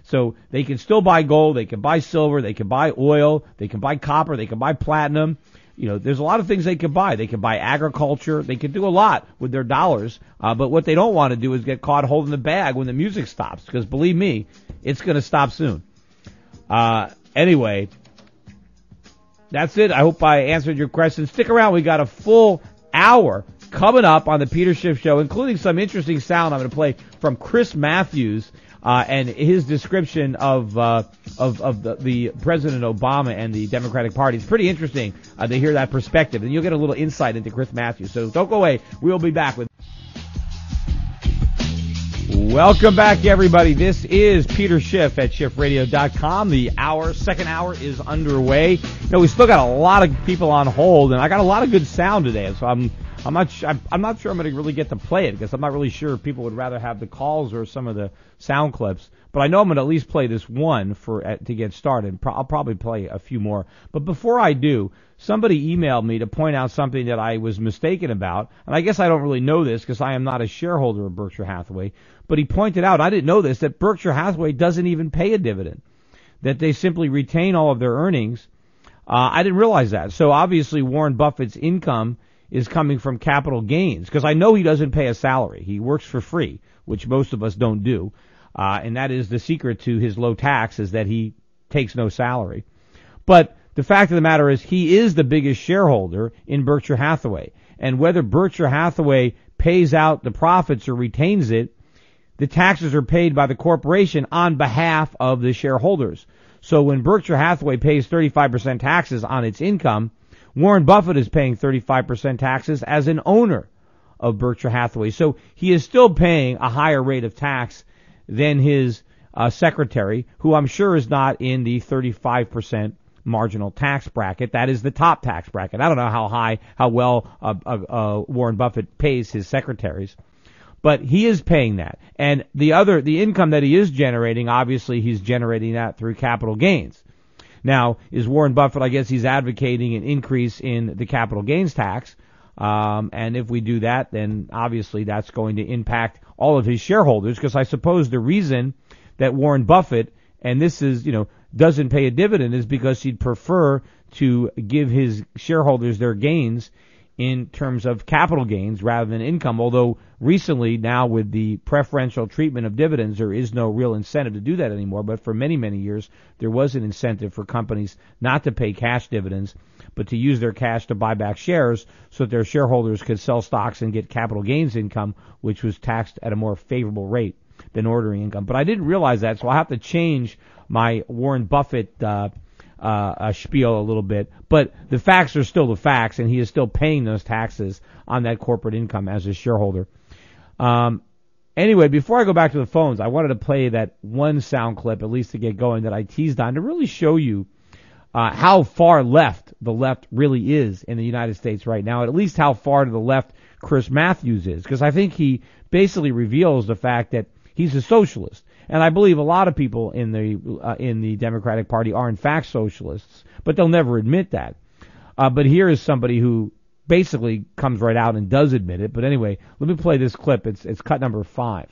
So they can still buy gold, they can buy silver, they can buy oil, they can buy copper, they can buy platinum. There's a lot of things they can buy. They can buy agriculture. They can do a lot with their dollars. But what they don't want to do is get caught holding the bag when the music stops, because believe me, it's going to stop soon. Anyway, that's it. I hope I answered your question. Stick around. We got a full hour coming up on the Peter Schiff Show, including some interesting sound I'm going to play from Chris Matthews and his description of the President Obama and the Democratic Party. It's pretty interesting to hear that perspective, and you'll get a little insight into Chris Matthews. So don't go away. We'll be back with. Welcome back, everybody. This is Peter Schiff at SchiffRadio.com. The second hour is underway. We still got a lot of people on hold, and I got a lot of good sound today, so I'm not sure I'm going to really get to play it, because I'm not really sure if people would rather have the calls or some of the sound clips. But I know I'm going to at least play this one to get started. I'll probably play a few more. But before I do, somebody emailed me to point out something that I was mistaken about. And I guess I don't really know this because I am not a shareholder of Berkshire Hathaway. But he pointed out, I didn't know this, that Berkshire Hathaway doesn't even pay a dividend, that they simply retain all of their earnings. I didn't realize that. So obviously Warren Buffett's income is coming from capital gains, because I know he doesn't pay a salary. He works for free, which most of us don't do. And that is the secret to his low tax, is that he takes no salary. But the fact of the matter is he is the biggest shareholder in Berkshire Hathaway. And whether Berkshire Hathaway pays out the profits or retains it, the taxes are paid by the corporation on behalf of the shareholders. So when Berkshire Hathaway pays 35% taxes on its income, Warren Buffett is paying 35% taxes as an owner of Berkshire Hathaway. So he is still paying a higher rate of tax than his secretary, who I'm sure is not in the 35% marginal tax bracket. That is the top tax bracket. I don't know how well Warren Buffett pays his secretaries, but he is paying that. And the income that he is generating, obviously he's generating that through capital gains. Now, is Warren Buffett, I guess he's advocating an increase in the capital gains tax. And if we do that, then obviously that's going to impact all of his shareholders, because I suppose the reason that Warren Buffett, and this is, doesn't pay a dividend, is because he'd prefer to give his shareholders their gains in terms of capital gains rather than income. Although recently, now with the preferential treatment of dividends, there is no real incentive to do that anymore. But for many, many years, there was an incentive for companies not to pay cash dividends, but to use their cash to buy back shares so that their shareholders could sell stocks and get capital gains income, which was taxed at a more favorable rate than ordinary income. But I didn't realize that, so I'll have to change my Warren Buffett spiel a little bit. But the facts are still the facts, and he is still paying those taxes on that corporate income as a shareholder. Anyway, before I go back to the phones, I wanted to play that one sound clip, at least to get going, that I teased on, to really show you how far left the left really is in the United States right now, at least how far to the left Chris Matthews is, because I think he basically reveals the fact that he's a socialist. And I believe a lot of people in the Democratic Party are in fact socialists, but they'll never admit that. But here is somebody who basically comes right out and does admit it. But anyway, let me play this clip. It's cut number 5.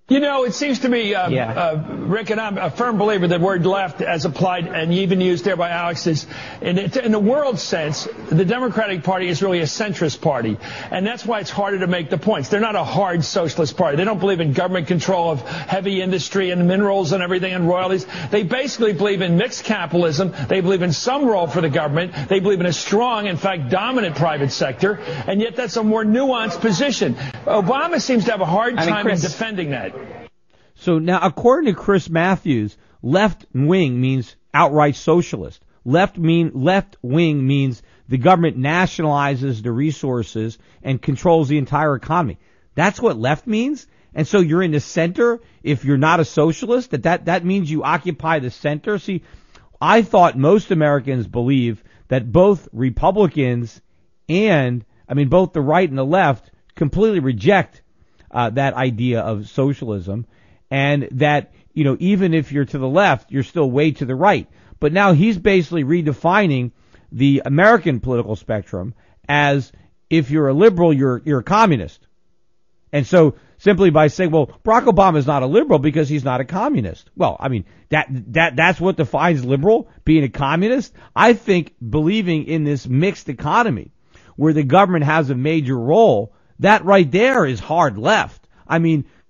It seems to me, Rick, and I'm a firm believer that word left, as applied and even used there by Alex, is in the world sense, the Democratic Party is really a centrist party. And that's why it's harder to make the points. They're not a hard socialist party. They don't believe in government control of heavy industry and minerals and everything and royalties. They basically believe in mixed capitalism. They believe in some role for the government. They believe in a strong, in fact, dominant private sector. And yet that's a more nuanced position. Obama seems to have a hard time in defending that. So now, according to Chris Matthews, left wing means outright socialist. Left wing means the government nationalizes the resources and controls the entire economy. That's what left means. And so you're in the center if you're not a socialist. That means you occupy the center. See, I thought most Americans believe that both Republicans both the right and the left completely reject that idea of socialism, and that, even if you're to the left, you're still way to the right. But now he's basically redefining the American political spectrum as if you're a liberal, you're a communist. And so simply by saying, well, Barack Obama is not a liberal because he's not a communist. Well, that's what defines liberal, being a communist. I think believing in this mixed economy where the government has a major role, that right there is hard left.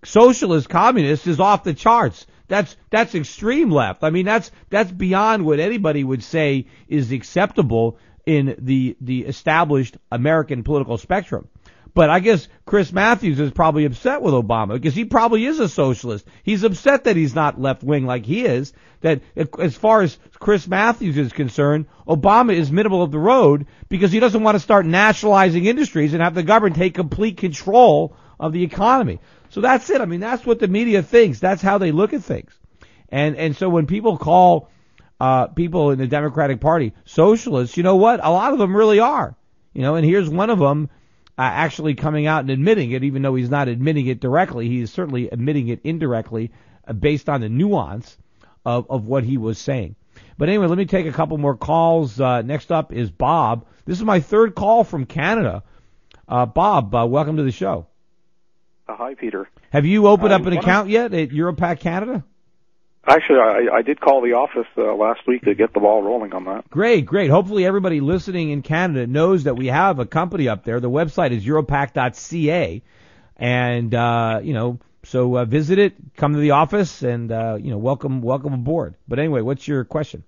Socialist communist is off the charts. That's extreme left. That's beyond what anybody would say is acceptable in the established American political spectrum. But I guess Chris Matthews is probably upset with Obama because he probably is a socialist. He's upset that he's not left-wing like he is, that as far as Chris Matthews is concerned, Obama is middle of the road because he doesn't want to start nationalizing industries and have the government take complete control of the economy. So that's it. That's what the media thinks. That's how they look at things. And so when people call people in the Democratic Party socialists, you know what? A lot of them really are. And here's one of them actually coming out and admitting it, even though he's not admitting it directly. He is certainly admitting it indirectly based on the nuance of what he was saying. But anyway, let me take a couple more calls. Next up is Bob. This is my third call from Canada. Bob, welcome to the show. Hi, Peter. Have you opened up an account yet at Europac Canada? Actually, I did call the office last week to get the ball rolling on that. Great. Hopefully everybody listening in Canada knows that we have a company up there. The website is europac.ca. And, so visit it, come to the office, and, welcome aboard. But anyway, what's your question?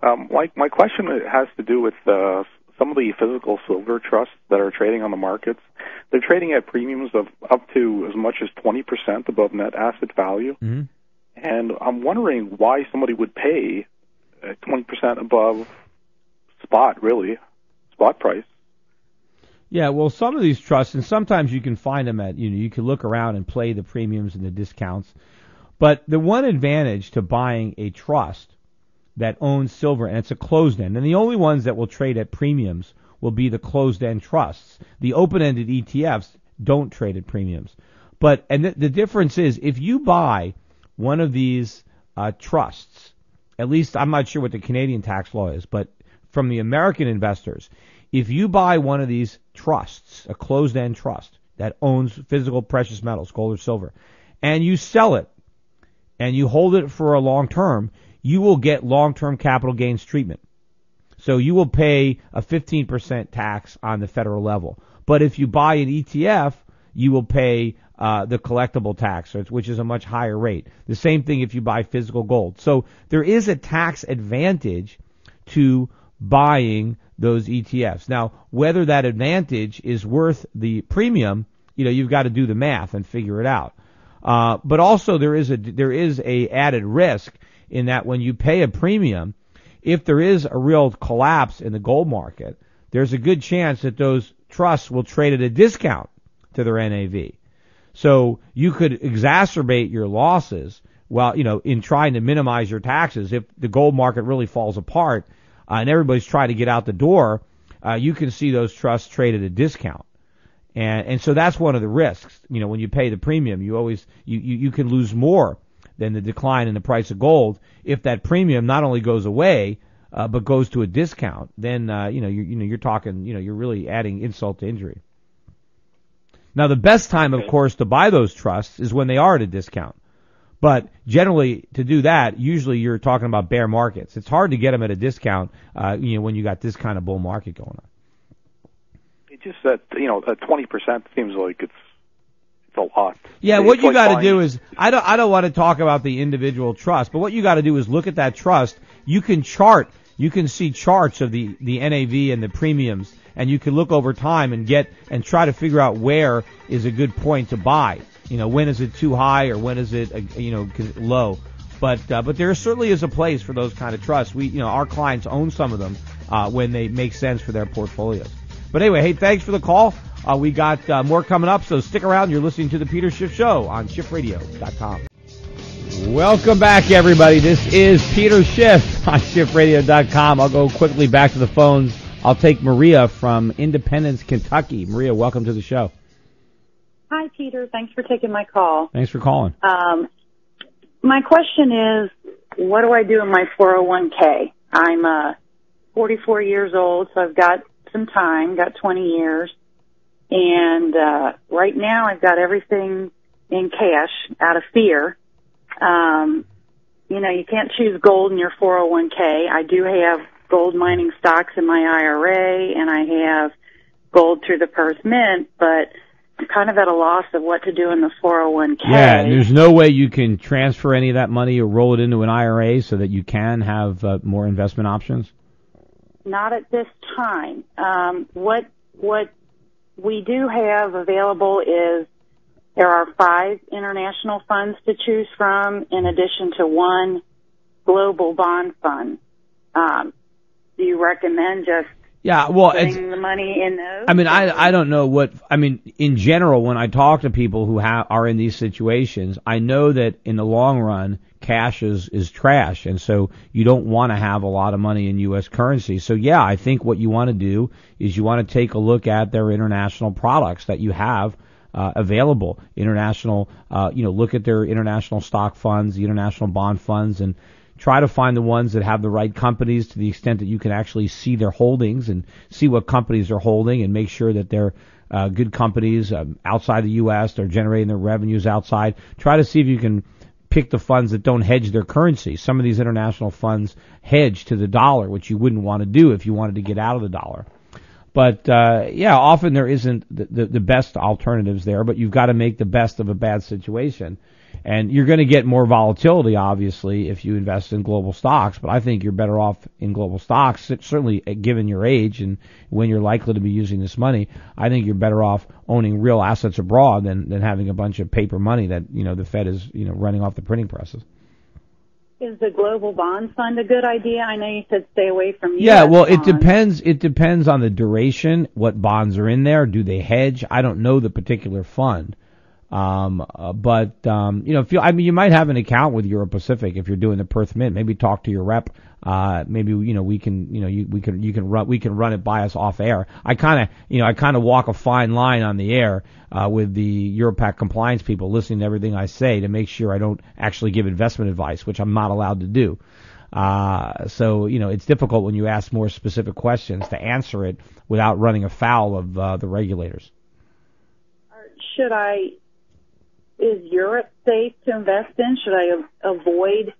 My question has to do with some of the physical silver trusts that are trading on the markets. They're trading at premiums of up to as much as 20% above net asset value. Mm-hmm. And I'm wondering why somebody would pay 20% above spot price. Yeah, well, some of these trusts, and sometimes you can find them at, you can look around and play the premiums and the discounts. But the one advantage to buying a trust that owns silver, and it's a closed-end, and the only ones that will trade at premiums will be the closed-end trusts. The open-ended ETFs don't trade at premiums. And the difference is, if you buy one of these trusts, at least I'm not sure what the Canadian tax law is, but from the American investors, if you buy one of these trusts, a closed-end trust that owns physical precious metals, gold or silver, and you sell it and you hold it for a long term, you will get long-term capital gains treatment. So you will pay a 15% tax on the federal level. But if you buy an ETF, you will pay the collectible tax, which is a much higher rate. The same thing if you buy physical gold. So there is a tax advantage to buying those ETFs. Now, whether that advantage is worth the premium, you've got to do the math and figure it out. But also there is a added risk in that when you pay a premium, if there is a real collapse in the gold market, there's a good chance that those trusts will trade at a discount to their NAV. So you could exacerbate your losses while, in trying to minimize your taxes. If the gold market really falls apart and everybody's trying to get out the door, you can see those trusts trade at a discount. And so that's one of the risks. When you pay the premium, you can lose more than the decline in the price of gold. If that premium not only goes away, but goes to a discount, then, you're talking, you're really adding insult to injury. Now, the best time, of course, to buy those trusts is when they are at a discount. But generally, to do that, usually you're talking about bear markets. It's hard to get them at a discount, when you got this kind of bull market going on. It just that, at 20% seems like it's a lot. Yeah, what you got to do is, I don't want to talk about the individual trust, but what you got to do is look at that trust. You can see charts of the NAV and the premiums, and you can look over time and try to figure out where is a good point to buy. When is it too high or when is it, low? But there certainly is a place for those kind of trusts. Our clients own some of them when they make sense for their portfolios. But anyway, hey, thanks for the call. We got more coming up, so stick around. You're listening to the Peter Schiff Show on SchiffRadio.com. Welcome back, everybody. This is Peter Schiff on SchiffRadio.com. I'll go quickly back to the phones. I'll take Maria from Independence, Kentucky. Maria, welcome to the show. Hi, Peter. Thanks for taking my call. Thanks for calling. My question is, what do I do in my 401k? I'm 44 years old, so I've got some time, got 20 years. And right now I've got everything in cash out of fear. You can't choose gold in your 401k. I do have gold mining stocks in my IRA, and I have gold through the Perth Mint, but I'm kind of at a loss of what to do in the 401k. Yeah, and there's no way you can transfer any of that money or roll it into an IRA so that you can have more investment options? Not at this time. What we do have available is there are 5 international funds to choose from in addition to 1 global bond fund. Do you recommend just putting the money in those? I mean, I don't know in general, when I talk to people who are in these situations, I know that in the long run, cash is trash, and so you don't want to have a lot of money in U.S. currency. So, yeah, I think what you want to do is you want to take a look at their international products that you have available. International, look at their international stock funds, the international bond funds, and try to find the ones that have the right companies to the extent that you can actually see their holdings and see what companies they're holding and make sure that they're good companies outside the U.S. They're generating their revenues outside. Try to see if you can pick the funds that don't hedge their currency. Some of these international funds hedge to the dollar, which you wouldn't want to do if you wanted to get out of the dollar. But, often there isn't the best alternatives there, but you've got to make the best of a bad situation. And you're going to get more volatility, obviously, if you invest in global stocks. But I think you're better off in global stocks, certainly given your age and when you're likely to be using this money. I think you're better off owning real assets abroad than having a bunch of paper money that, the Fed is, running off the printing presses. Is the global bond fund a good idea? I know you said stay away from U.S. Yeah, well, bonds. It depends on the duration, what bonds are in there. Do they hedge? I don't know the particular fund. You might have an account with Euro Pacific if you're doing the Perth Mint. Maybe talk to your rep. Maybe we can run it by us off air. I kind of walk a fine line on the air with the Europac compliance people, listening to everything I say to make sure I don't actually give investment advice, which I'm not allowed to do. So it's difficult when you ask more specific questions to answer it without running afoul of the regulators. Is Europe safe to invest in? Should I avoid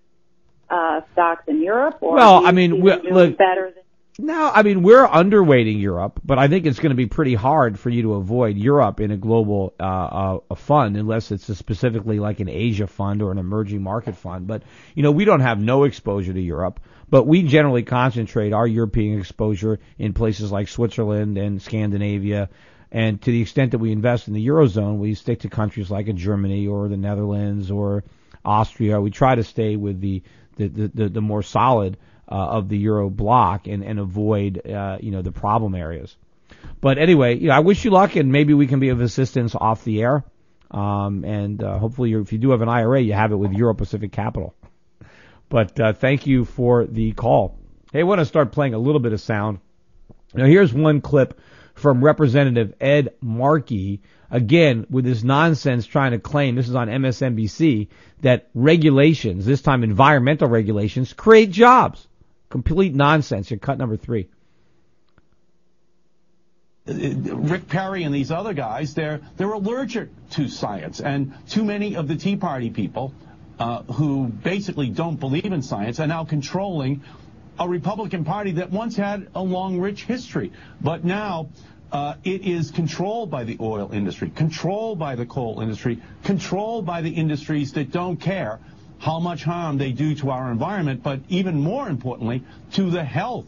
stocks in Europe? Or better than? No, we're underweighting Europe, but I think it's going to be pretty hard for you to avoid Europe in a global a fund unless it's specifically like an Asia fund or an emerging market fund. But, we don't have no exposure to Europe, but we generally concentrate our European exposure in places like Switzerland and Scandinavia. And to the extent that we invest in the Eurozone, we stick to countries like Germany or the Netherlands or Austria. We try to stay with the more solid of the Euro bloc and avoid the problem areas. But anyway, I wish you luck, and maybe we can be of assistance off the air. And hopefully, if you do have an IRA, you have it with Euro Pacific Capital. But thank you for the call. Hey, I want to start playing a little bit of sound. Now, here's one clip from Representative Ed Markey, again, with this nonsense trying to claim, this is on MSNBC, that regulations, this time environmental regulations, create jobs. Complete nonsense. You're cut number 3. Rick Perry and these other guys, they're allergic to science. And too many of the Tea Party people who basically don't believe in science are now controlling a Republican Party that once had a long, rich history. But now it is controlled by the oil industry, controlled by the coal industry, controlled by the industries that don't care how much harm they do to our environment, but even more importantly, to the health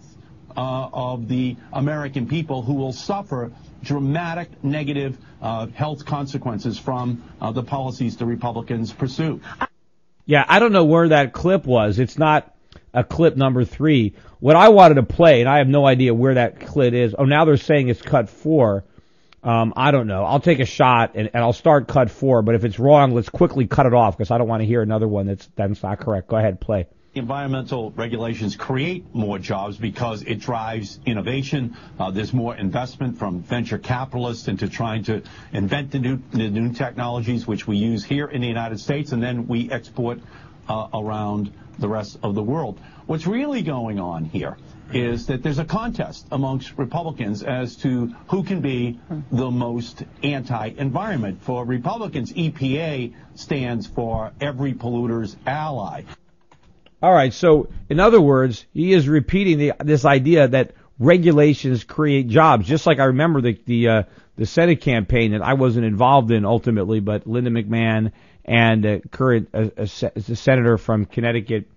of the American people who will suffer dramatic negative health consequences from the policies the Republicans pursue. Yeah, I don't know where that clip was. It's not a clip number 3. What I wanted to play, and I have no idea where that clip is. Oh, now they're saying it's cut 4. I don't know. I'll take a shot, and I'll start cut 4. But if it's wrong, let's quickly cut it off because I don't want to hear another one that's not correct. Go ahead, play. Environmental regulations create more jobs because it drives innovation. There's more investment from venture capitalists into trying to invent the new technologies, which we use here in the United States, and then we export around the rest of the world. What's really going on here is that there's a contest amongst Republicans as to who can be the most anti-environment. For Republicans, EPA stands for every polluter's ally. All right, so in other words, he is repeating this idea that regulations create jobs, just like I remember the Senate campaign that I wasn't involved in ultimately, but Linda McMahon and current senator from Connecticut,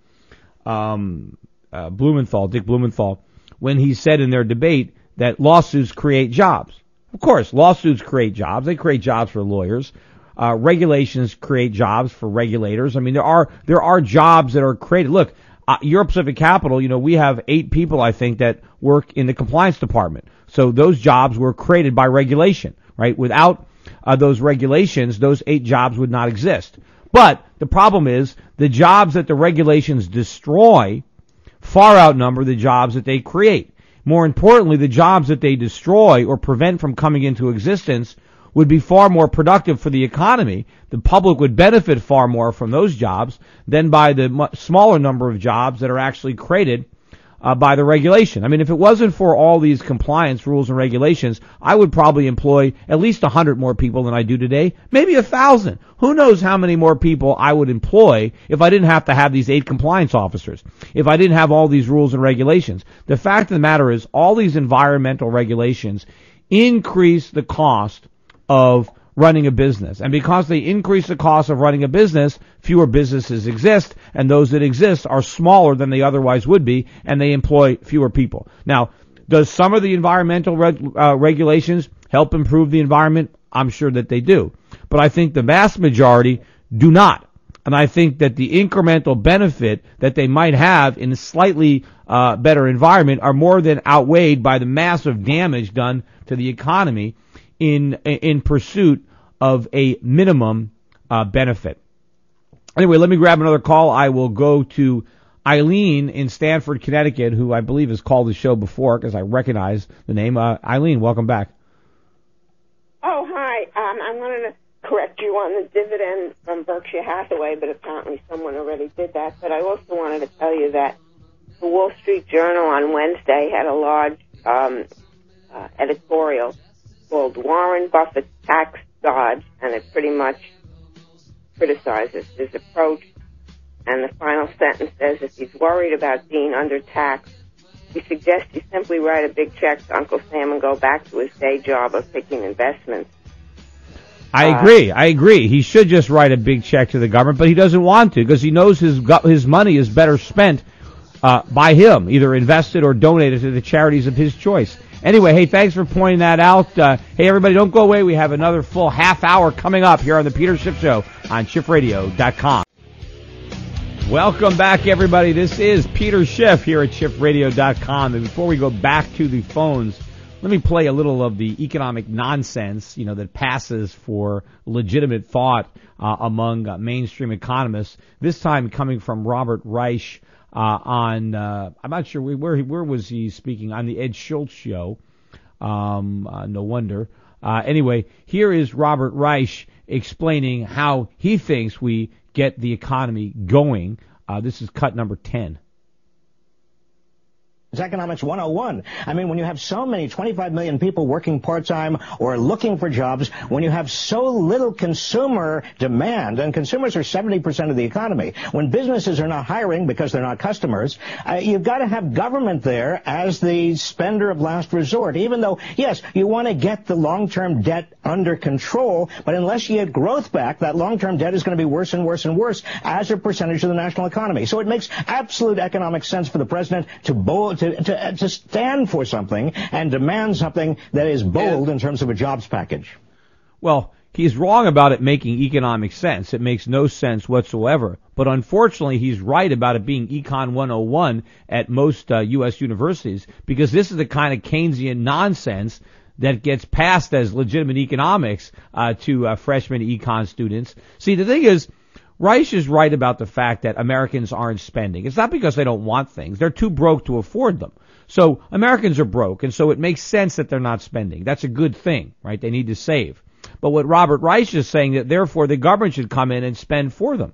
Blumenthal, Dick Blumenthal, when he said in their debate that lawsuits create jobs. Of course, lawsuits create jobs. They create jobs for lawyers. Regulations create jobs for regulators. I mean, there are jobs that are created. Look, Europe Pacific Capital, we have 8 people, I think, that work in the compliance department. So those jobs were created by regulation, right? Without those regulations, those 8 jobs would not exist. But the problem is the jobs that the regulations destroy far outnumber the jobs that they create. More importantly, the jobs that they destroy or prevent from coming into existence would be far more productive for the economy. The public would benefit far more from those jobs than by the smaller number of jobs that are actually created by the regulation. I mean, if it wasn't for all these compliance rules and regulations, I would probably employ at least 100 more people than I do today, maybe 1,000. Who knows how many more people I would employ if I didn't have to have these 8 compliance officers, if I didn't have all these rules and regulations. The fact of the matter is all these environmental regulations increase the cost of running a business. And because they increase the cost of running a business, fewer businesses exist, and those that exist are smaller than they otherwise would be, and they employ fewer people. Now, does some of the environmental regulations help improve the environment? I'm sure that they do. But I think the vast majority do not. And I think that the incremental benefit that they might have in a slightly better environment are more than outweighed by the massive damage done to the economy in pursuit of a minimum benefit. Anyway, let me grab another call. I will go to Eileen in Stamford, Connecticut, who I believe has called the show before because I recognize the name. Eileen, welcome back. Oh, hi. I wanted to correct you on the dividend from Berkshire Hathaway, but apparently someone already did that. But I also wanted to tell you that the Wall Street Journal on Wednesday had a large editorial called Warren Buffett's Tax Dodge, and it pretty much criticizes his approach. And the final sentence says, if he's worried about being undertaxed, we suggest he simply write a big check to Uncle Sam and go back to his day job of picking investments. I agree. He should just write a big check to the government, but he doesn't want to because he knows his money is better spent by him, either invested or donated to the charities of his choice. Anyway, hey, thanks for pointing that out. Hey, everybody, don't go away. We have another full half hour coming up here on the Peter Schiff Show on SchiffRadio.com. Welcome back, everybody. This is Peter Schiff here at SchiffRadio.com. And before we go back to the phones, let me play a little of the economic nonsense, that passes for legitimate thought among mainstream economists. This time coming from Robert Reich on, I'm not sure where was he speaking, on the Ed Schultz show. No wonder. Anyway, here is Robert Reich explaining how he thinks we get the economy going. This is cut number 10. It's Economics 101. I mean, when you have so many, 25 million people working part-time or looking for jobs, when you have so little consumer demand, and consumers are 70% of the economy, when businesses are not hiring because they're not customers, you've got to have government there as the spender of last resort, even though, yes, you want to get the long-term debt under control, but unless you get growth back, that long-term debt is going to be worse and worse and worse as a percentage of the national economy. So it makes absolute economic sense for the president to to stand for something and demand something that is bold in terms of a jobs package. Well, he's wrong about it making economic sense. It makes no sense whatsoever. But unfortunately, he's right about it being Econ 101 at most U.S. universities, because this is the kind of Keynesian nonsense that gets passed as legitimate economics to freshman econ students. See, the thing is, Reich is right about the fact that Americans aren't spending. It's not because they don't want things. They're too broke to afford them. So Americans are broke, and so it makes sense that they're not spending. That's a good thing, right? They need to save. But what Robert Reich is saying, that therefore the government should come in and spend for them.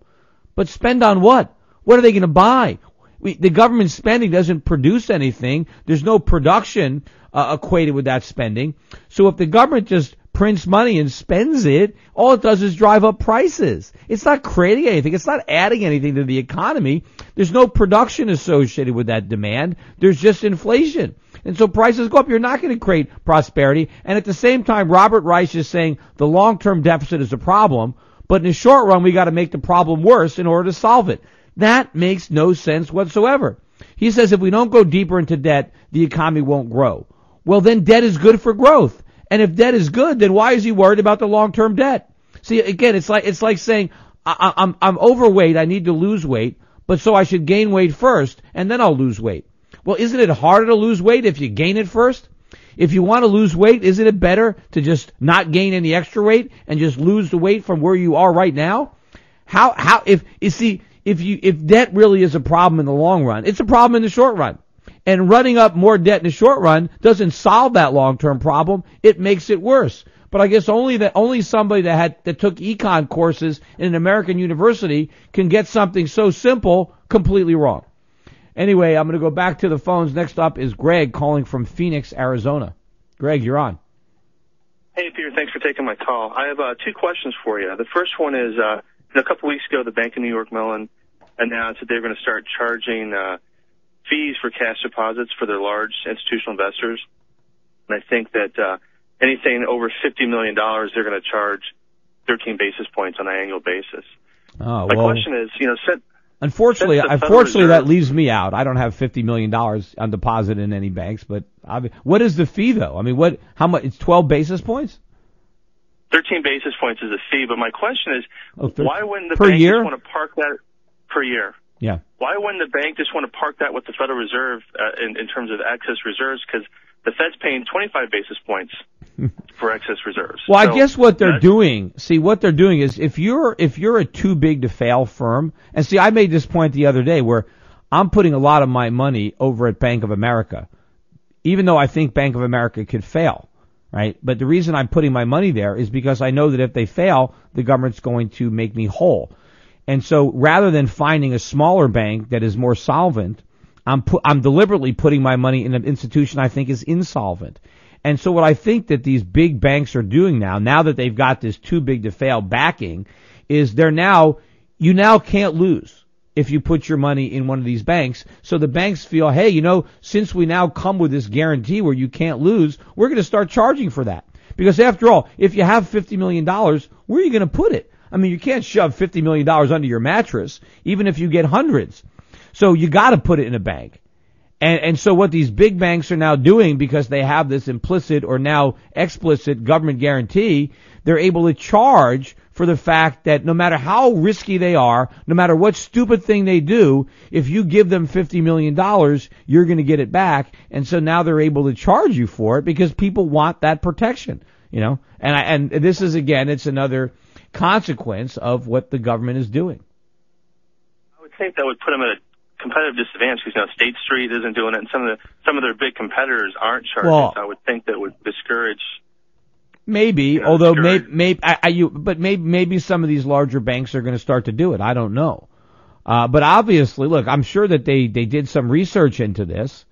But spend on what? What are they going to buy? The government spending doesn't produce anything. There's no production equated with that spending. So if the government just prints money and spends it, all it does is drive up prices. It's not creating anything. It's not adding anything to the economy. There's no production associated with that demand. There's just inflation. And so prices go up. You're not going to create prosperity. And at the same time, Robert Reich is saying the long-term deficit is a problem, but in the short run, we got to make the problem worse in order to solve it. That makes no sense whatsoever. He says if we don't go deeper into debt, the economy won't grow. Well, then debt is good for growth. And if debt is good, then why is he worried about the long-term debt? See, again, it's like saying I'm overweight, I need to lose weight, but so I should gain weight first, and then I'll lose weight. Well, isn't it harder to lose weight if you gain it first? If you want to lose weight, isn't it better to just not gain any extra weight and just lose the weight from where you are right now? If debt really is a problem in the long run, it's a problem in the short run. And running up more debt in the short run doesn't solve that long-term problem. It makes it worse. But I guess only somebody that took econ courses in an American university can get something so simple completely wrong. Anyway, I'm going to go back to the phones. Next up is Greg calling from Phoenix, Arizona. Greg, you're on. Hey, Peter, thanks for taking my call. I have two questions for you. The first one is, a couple weeks ago, the Bank of New York Mellon announced that they're going to start charging fees for cash deposits for their large institutional investors. And I think that anything over $50 million, they're going to charge 13 basis points on an annual basis. My question is, Unfortunately, that leaves me out. I don't have $50 million on deposit in any banks, but what is the fee, though? I mean, how much? It's 12 basis points? 13 basis points is the fee, but my question is, why wouldn't the per bank year? Just want to park that per year? Yeah. Why wouldn't the bank just want to park that with the Federal Reserve in terms of excess reserves? Because the Fed's paying 25 basis points for excess reserves. Well, I guess what they're doing is if you're a too big to fail firm, and see, I made this point the other day where I'm putting a lot of my money over at Bank of America, even though I think Bank of America could fail, right? But the reason I'm putting my money there is because I know that if they fail, the government's going to make me whole. And so rather than finding a smaller bank that is more solvent, I'm deliberately putting my money in an institution I think is insolvent. And so what I think that these big banks are doing now that they've got this too big to fail backing, is you now can't lose if you put your money in one of these banks. So the banks feel, hey, since we now come with this guarantee where you can't lose, we're going to start charging for that. Because after all, if you have $50 million, where are you going to put it? I mean, you can't shove $50 million under your mattress, even if you get hundreds. So you got to put it in a bank. And so what these big banks are now doing, because they have this implicit or now explicit government guarantee, they're able to charge for the fact that no matter how risky they are, no matter what stupid thing they do, if you give them $50 million, you're going to get it back. And so now they're able to charge you for it because people want that protection, And this is, again, it's another consequence of what the government is doing. I would think that would put them at a competitive disadvantage because State Street isn't doing it, and some of their big competitors aren't charging. So I would think that would discourage. Maybe, but maybe some of these larger banks are going to start to do it. I don't know, but obviously, look, I'm sure that they did some research into this,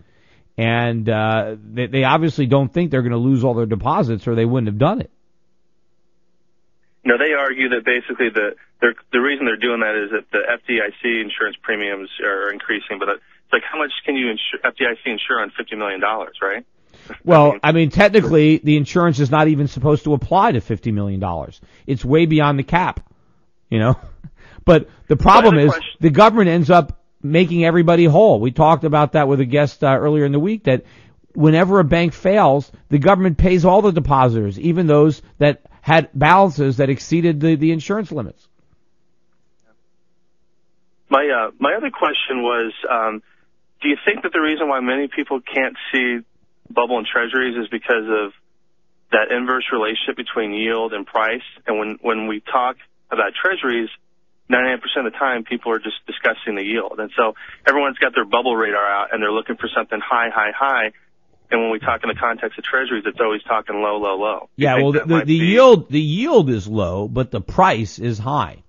and they obviously don't think they're going to lose all their deposits, or they wouldn't have done it. They argue that basically the reason they're doing that is that the FDIC insurance premiums are increasing, but it's like, how much can you FDIC insure on $50 million, right? Well, I mean, technically, the insurance is not even supposed to apply to $50 million. It's way beyond the cap, But the problem is the government ends up making everybody whole. We talked about that with a guest earlier in the week, that whenever a bank fails, the government pays all the depositors, even those that had balances that exceeded the insurance limits. My other question was, do you think that the reason why many people can't see bubble and treasuries is because of that inverse relationship between yield and price? And when we talk about treasuries, 99% of the time people are just discussing the yield. And so everyone's got their bubble radar out and they're looking for something high, high, high. And when we talk in the context of treasuries, it's always talking low, low, low. Yeah, well, the yield is low, but the price is high.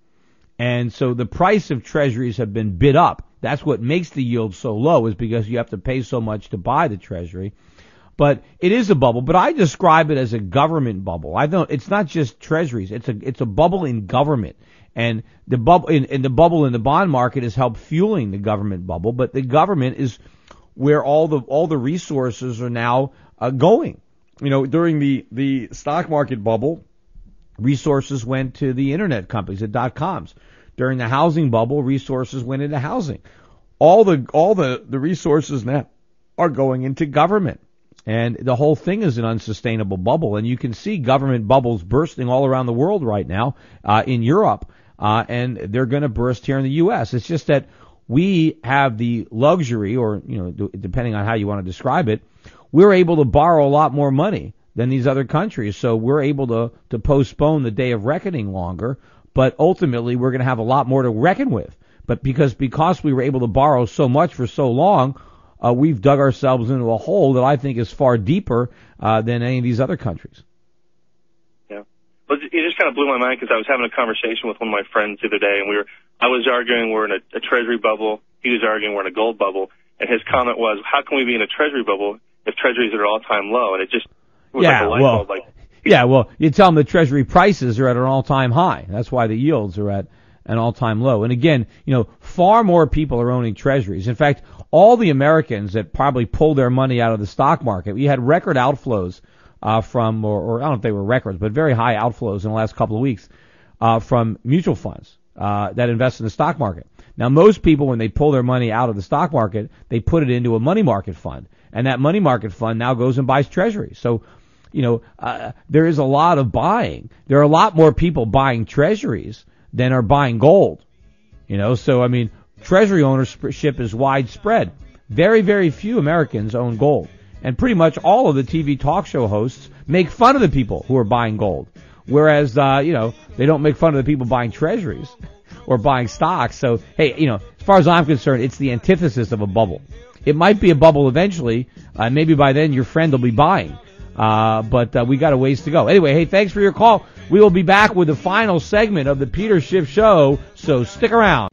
And so the price of treasuries have been bid up. That's what makes the yield so low, is because you have to pay so much to buy the treasury. But it is a bubble. But I describe it as a government bubble. It's not just treasuries. It's a bubble in government. And the bubble in the bond market is help fueling the government bubble. But the government is where all the resources are now going. You know, during the stock market bubble, resources went to the internet companies, the .coms. During the housing bubble, resources went into housing. All the resources now are going into government. And the whole thing is an unsustainable bubble. And you can see government bubbles bursting all around the world right now, in Europe, and they're going to burst here in the U.S. It's just that we have the luxury, or, you know, depending on how you want to describe it, we're able to borrow a lot more money than these other countries. So we're able to postpone the day of reckoning longer, but ultimately we're going to have a lot more to reckon with. But because we were able to borrow so much for so long, we've dug ourselves into a hole that I think is far deeper than any of these other countries. Yeah. Well, it just kind of blew my mind because I was having a conversation with one of my friends the other day, and I was arguing we're in a treasury bubble. He was arguing we're in a gold bubble. And his comment was, how can we be in a treasury bubble if treasuries are at all-time low? And it just was like a light bulb. Yeah, well, you tell them the treasury prices are at an all-time high. That's why the yields are at an all-time low. And again, you know, far more people are owning treasuries. In fact, all the Americans that probably pulled their money out of the stock market, we had record outflows from, or I don't know if they were records, but very high outflows in the last couple of weeks from mutual funds that invest in the stock market. Now, most people, when they pull their money out of the stock market, they put it into a money market fund. And that money market fund now goes and buys treasuries. So, you know, there is a lot of buying. There are a lot more people buying treasuries than are buying gold. You know, so, I mean, treasury ownership is widespread. Very, very few Americans own gold. And pretty much all of the TV talk show hosts make fun of the people who are buying gold. Whereas, you know, they don't make fun of the people buying treasuries or buying stocks. So, hey, you know, as far as I'm concerned, it's the antithesis of a bubble. It might be a bubble eventually. Maybe by then your friend will be buying. But we got a ways to go. Anyway, hey, thanks for your call. We will be back with the final segment of the Peter Schiff Show, so stick around.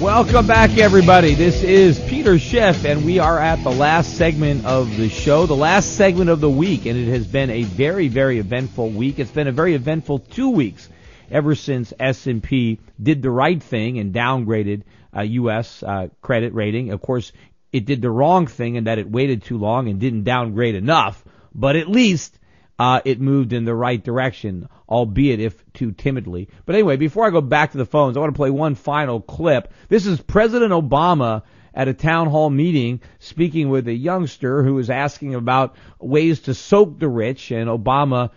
Welcome back, everybody. This is Peter Schiff, and we are at the last segment of the show, the last segment of the week, and it has been a very, very eventful week. It's been a very eventful 2 weeks ever since S&P did the right thing and downgraded U.S. credit rating. Of course, it did the wrong thing in that it waited too long and didn't downgrade enough, but at least it moved in the right direction, albeit if too timidly. But anyway, before I go back to the phones, I want to play one final clip. This is President Obama at a town hall meeting speaking with a youngster who is asking about ways to soak the rich, and Obama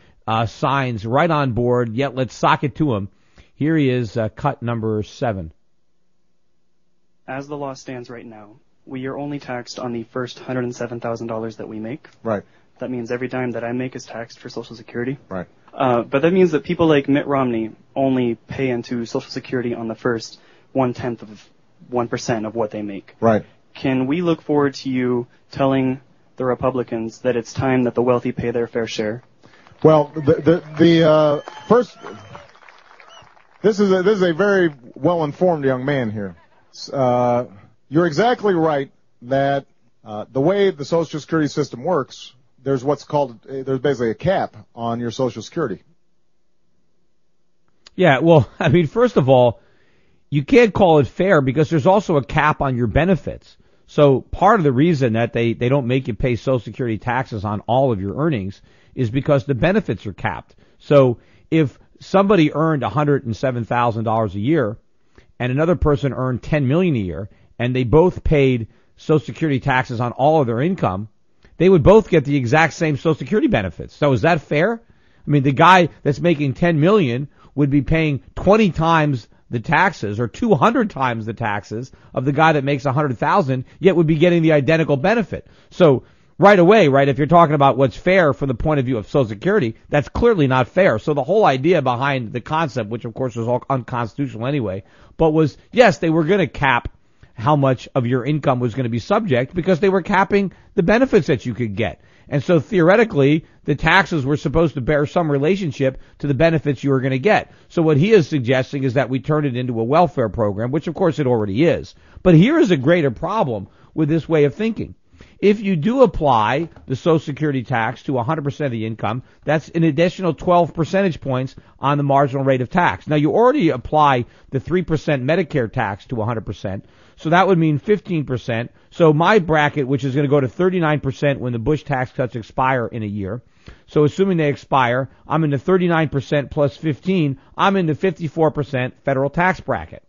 signs right on board, yet let's sock it to him. Here he is, cut number 7. As the law stands right now, we are only taxed on the first $107,000 that we make. Right. That means every dime that I make is taxed for Social Security. Right. But that means that people like Mitt Romney only pay into Social Security on the first 1/10 of 1% of what they make. Right. Can we look forward to you telling the Republicans that it's time that the wealthy pay their fair share? Well, the first, this is a very well-informed young man here. You're exactly right that the way the Social Security system works, there's basically a cap on your Social Security. Yeah, well, I mean, first of all, you can't call it fair because there's also a cap on your benefits. So part of the reason that they don't make you pay Social Security taxes on all of your earnings is because the benefits are capped. So if somebody earned $107,000 a year and another person earned $10 million a year, and they both paid Social Security taxes on all of their income, they would both get the exact same Social Security benefits. So is that fair? I mean, the guy that's making $10 million would be paying 20 times the taxes or 200 times the taxes of the guy that makes $100,000, yet would be getting the identical benefit. So right away, right, if you're talking about what's fair from the point of view of Social Security, that's clearly not fair. So the whole idea behind the concept, which of course was all unconstitutional anyway, but was, yes, they were going to cap how much of your income was going to be subject because they were capping the benefits that you could get. And so theoretically, the taxes were supposed to bear some relationship to the benefits you were going to get. So what he is suggesting is that we turn it into a welfare program, which of course it already is. But here is a greater problem with this way of thinking. If you do apply the Social Security tax to 100% of the income, that's an additional 12 percentage points on the marginal rate of tax. Now, you already apply the 3% Medicare tax to 100%, so that would mean 15%. So my bracket, which is going to go to 39% when the Bush tax cuts expire in a year, so assuming they expire, I'm in the 39% plus 15, I'm in the 54% federal tax bracket.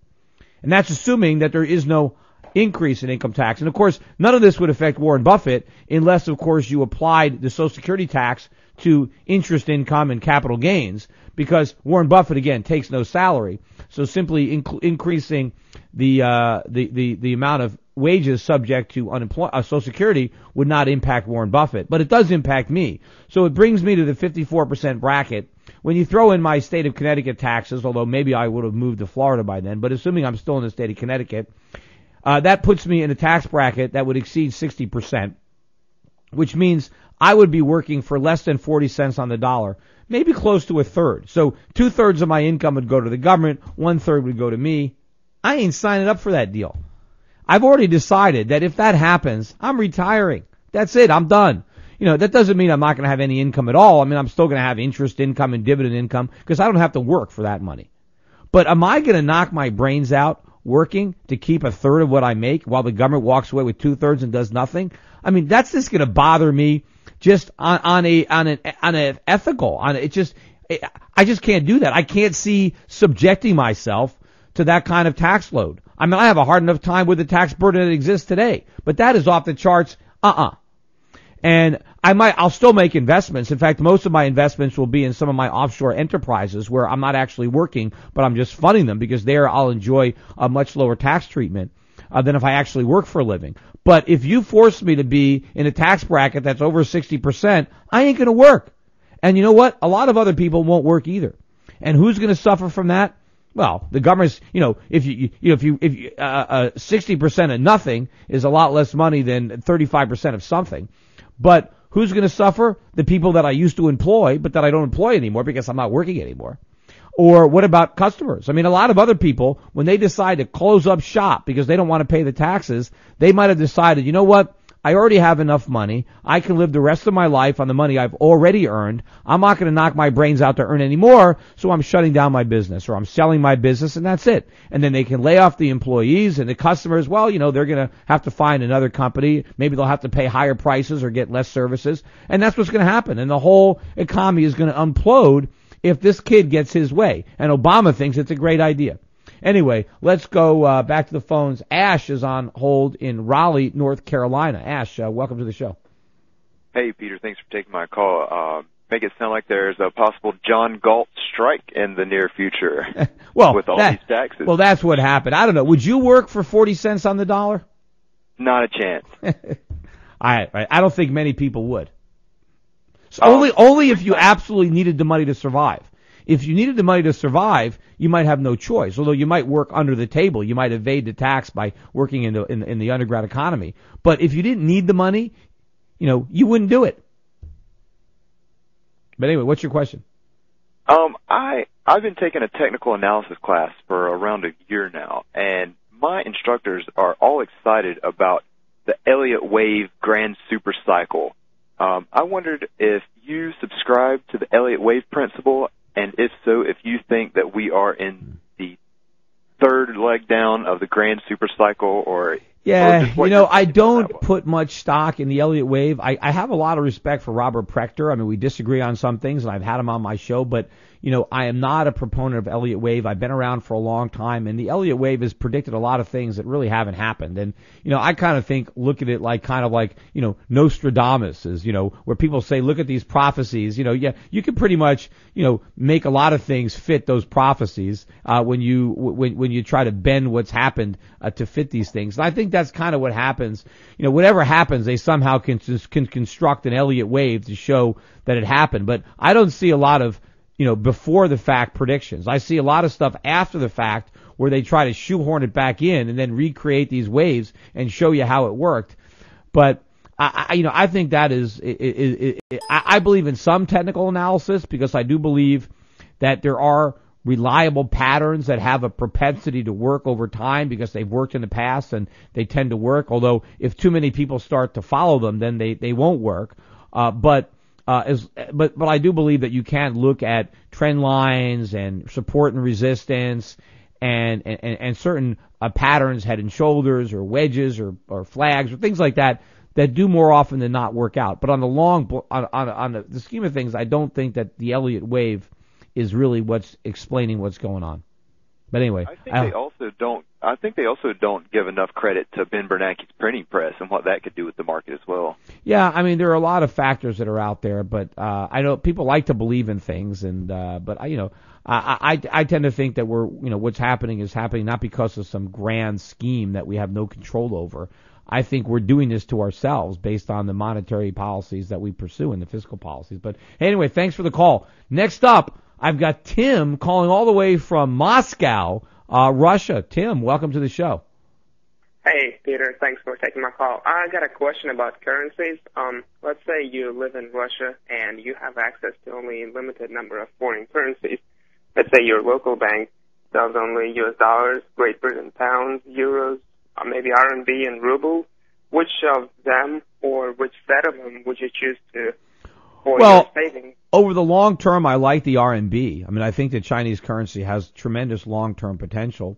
And that's assuming that there is no increase in income tax. And of course, none of this would affect Warren Buffett unless, of course, you applied the Social Security tax to interest income and capital gains, because Warren Buffett, again, takes no salary. So simply increasing the amount of wages subject to Social Security would not impact Warren Buffett, but it does impact me. So it brings me to the 54% bracket. When you throw in my state of Connecticut taxes, although maybe I would have moved to Florida by then, but assuming I'm still in the state of Connecticut, that puts me in a tax bracket that would exceed 60%, which means I would be working for less than 40 cents on the dollar, maybe close to a third. So 2/3 of my income would go to the government, 1/3 would go to me. I ain't signing up for that deal. I've already decided that if that happens, I'm retiring. That's it. I'm done. You know, that doesn't mean I'm not going to have any income at all. I mean, I'm still going to have interest income and dividend income because I don't have to work for that money. But am I going to knock my brains out working to keep a third of what I make while the government walks away with 2/3 and does nothing? I mean, that's just going to bother me just on an ethical. I just can't do that. I can't see subjecting myself to that kind of tax load. I mean, I have a hard enough time with the tax burden that exists today, but that is off the charts. And I'll still make investments. In fact, most of my investments will be in some of my offshore enterprises where I'm not actually working, but I'm just funding them because there I'll enjoy a much lower tax treatment than if I actually work for a living. But if you force me to be in a tax bracket that's over 60%, I ain't going to work. And you know what? A lot of other people won't work either. And who's going to suffer from that? Well, the government's, if 60% of nothing is a lot less money than 35% of something. But who's going to suffer? The people that I used to employ, but that I don't employ anymore because I'm not working anymore. Or what about customers? I mean, a lot of other people, when they decide to close up shop because they don't want to pay the taxes, they might have decided, you know what? I already have enough money. I can live the rest of my life on the money I've already earned. I'm not going to knock my brains out to earn any more, so I'm shutting down my business or I'm selling my business, and that's it. And then they can lay off the employees and the customers. Well, they're going to have to find another company. Maybe they'll have to pay higher prices or get less services, and that's what's going to happen. And the whole economy is going to implode if this kid gets his way. And Obama thinks it's a great idea. Anyway, let's go back to the phones. Ash is on hold in Raleigh, North Carolina. Ash, welcome to the show. Hey, Peter, thanks for taking my call. Make it sound like there's a possible John Galt strike in the near future with all these taxes. Well, that's what happened. I don't know. Would you work for 40 cents on the dollar? Not a chance. I don't think many people would. So only if you absolutely needed the money to survive. If you needed the money to survive, you might have no choice. Although you might work under the table, you might evade the tax by working in the underground economy. But if you didn't need the money, you wouldn't do it. But anyway, what's your question? I've been taking a technical analysis class for around a year now, and my instructors are all excited about the Elliott wave grand supercycle. I wondered if you subscribe to the Elliott wave principle. And if so, if you think that we are in the third leg down of the grand supercycle, or Yeah, I don't put much stock in the Elliott wave. I have a lot of respect for Robert Prechter. I mean, we disagree on some things, and I've had him on my show, but, I am not a proponent of Elliott wave. I've been around for a long time, and the Elliott wave has predicted a lot of things that really haven't happened. And, I kind of look at it like Nostradamus is, where people say, look at these prophecies. You can pretty much, make a lot of things fit those prophecies, when you try to bend what's happened, to fit these things. And I think that's kind of what happens. Whatever happens, they somehow can construct an Elliott wave to show that it happened. But I don't see a lot of, before the fact predictions. I see a lot of stuff after the fact where they try to shoehorn it back in and then recreate these waves and show you how it worked. But I think that is I believe in some technical analysis, because I do believe that there are reliable patterns that have a propensity to work over time because they've worked in the past and they tend to work. Although if too many people start to follow them, then they won't work. But I do believe that you can look at trend lines and support and resistance and certain patterns, head and shoulders or wedges or flags or things like that do more often than not work out. But on the scheme of things, I don't think that the Elliott wave is really what's explaining what's going on. But anyway, I think they also don't give enough credit to Ben Bernanke's printing press and what that could do with the market as well. Yeah, I mean, there are a lot of factors that are out there, but I know people like to believe in things, and but I tend to think that what's happening is happening not because of some grand scheme that we have no control over. I think we're doing this to ourselves based on the monetary policies that we pursue and the fiscal policies. But anyway, thanks for the call. Next up, I've got Tim calling all the way from Moscow, Russia. Tim, welcome to the show. Hey, Peter. Thanks for taking my call. I got a question about currencies. Let's say you live in Russia and you have access to only a limited number of foreign currencies. Let's say your local bank sells only U.S. dollars, Great Britain pounds, euros, maybe RMB and ruble. Which of them or which set of them would you choose to for your savings? Over the long term, I like the RMB. I mean, I think the Chinese currency has tremendous long-term potential.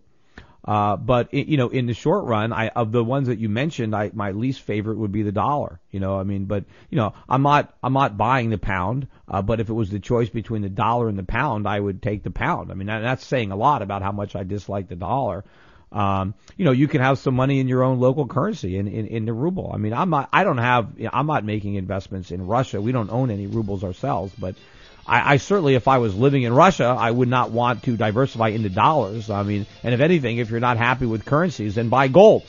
But in the short run, of the ones that you mentioned, my least favorite would be the dollar. I'm not buying the pound. But if it was the choice between the dollar and the pound, I would take the pound. I mean, that's saying a lot about how much I dislike the dollar. You can have some money in your own local currency in the ruble. I mean, I'm not making investments in Russia. We don't own any rubles ourselves, but I certainly, if I was living in Russia, I would not want to diversify into dollars. I mean, and if anything, if you're not happy with currencies, then buy gold.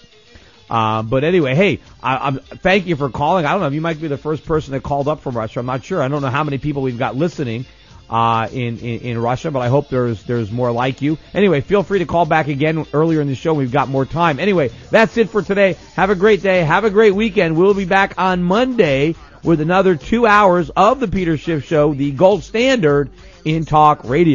But anyway, hey, thank you for calling. I don't know if you might be the first person that called up from Russia. I'm not sure. I don't know how many people we've got listening in Russia, but I hope there's more like you. Anyway, feel free to call back again earlier in the show. We've got more time. Anyway, that's it for today. Have a great day. Have a great weekend. We'll be back on Monday with another 2 hours of the Peter Schiff Show, the gold standard in talk radio.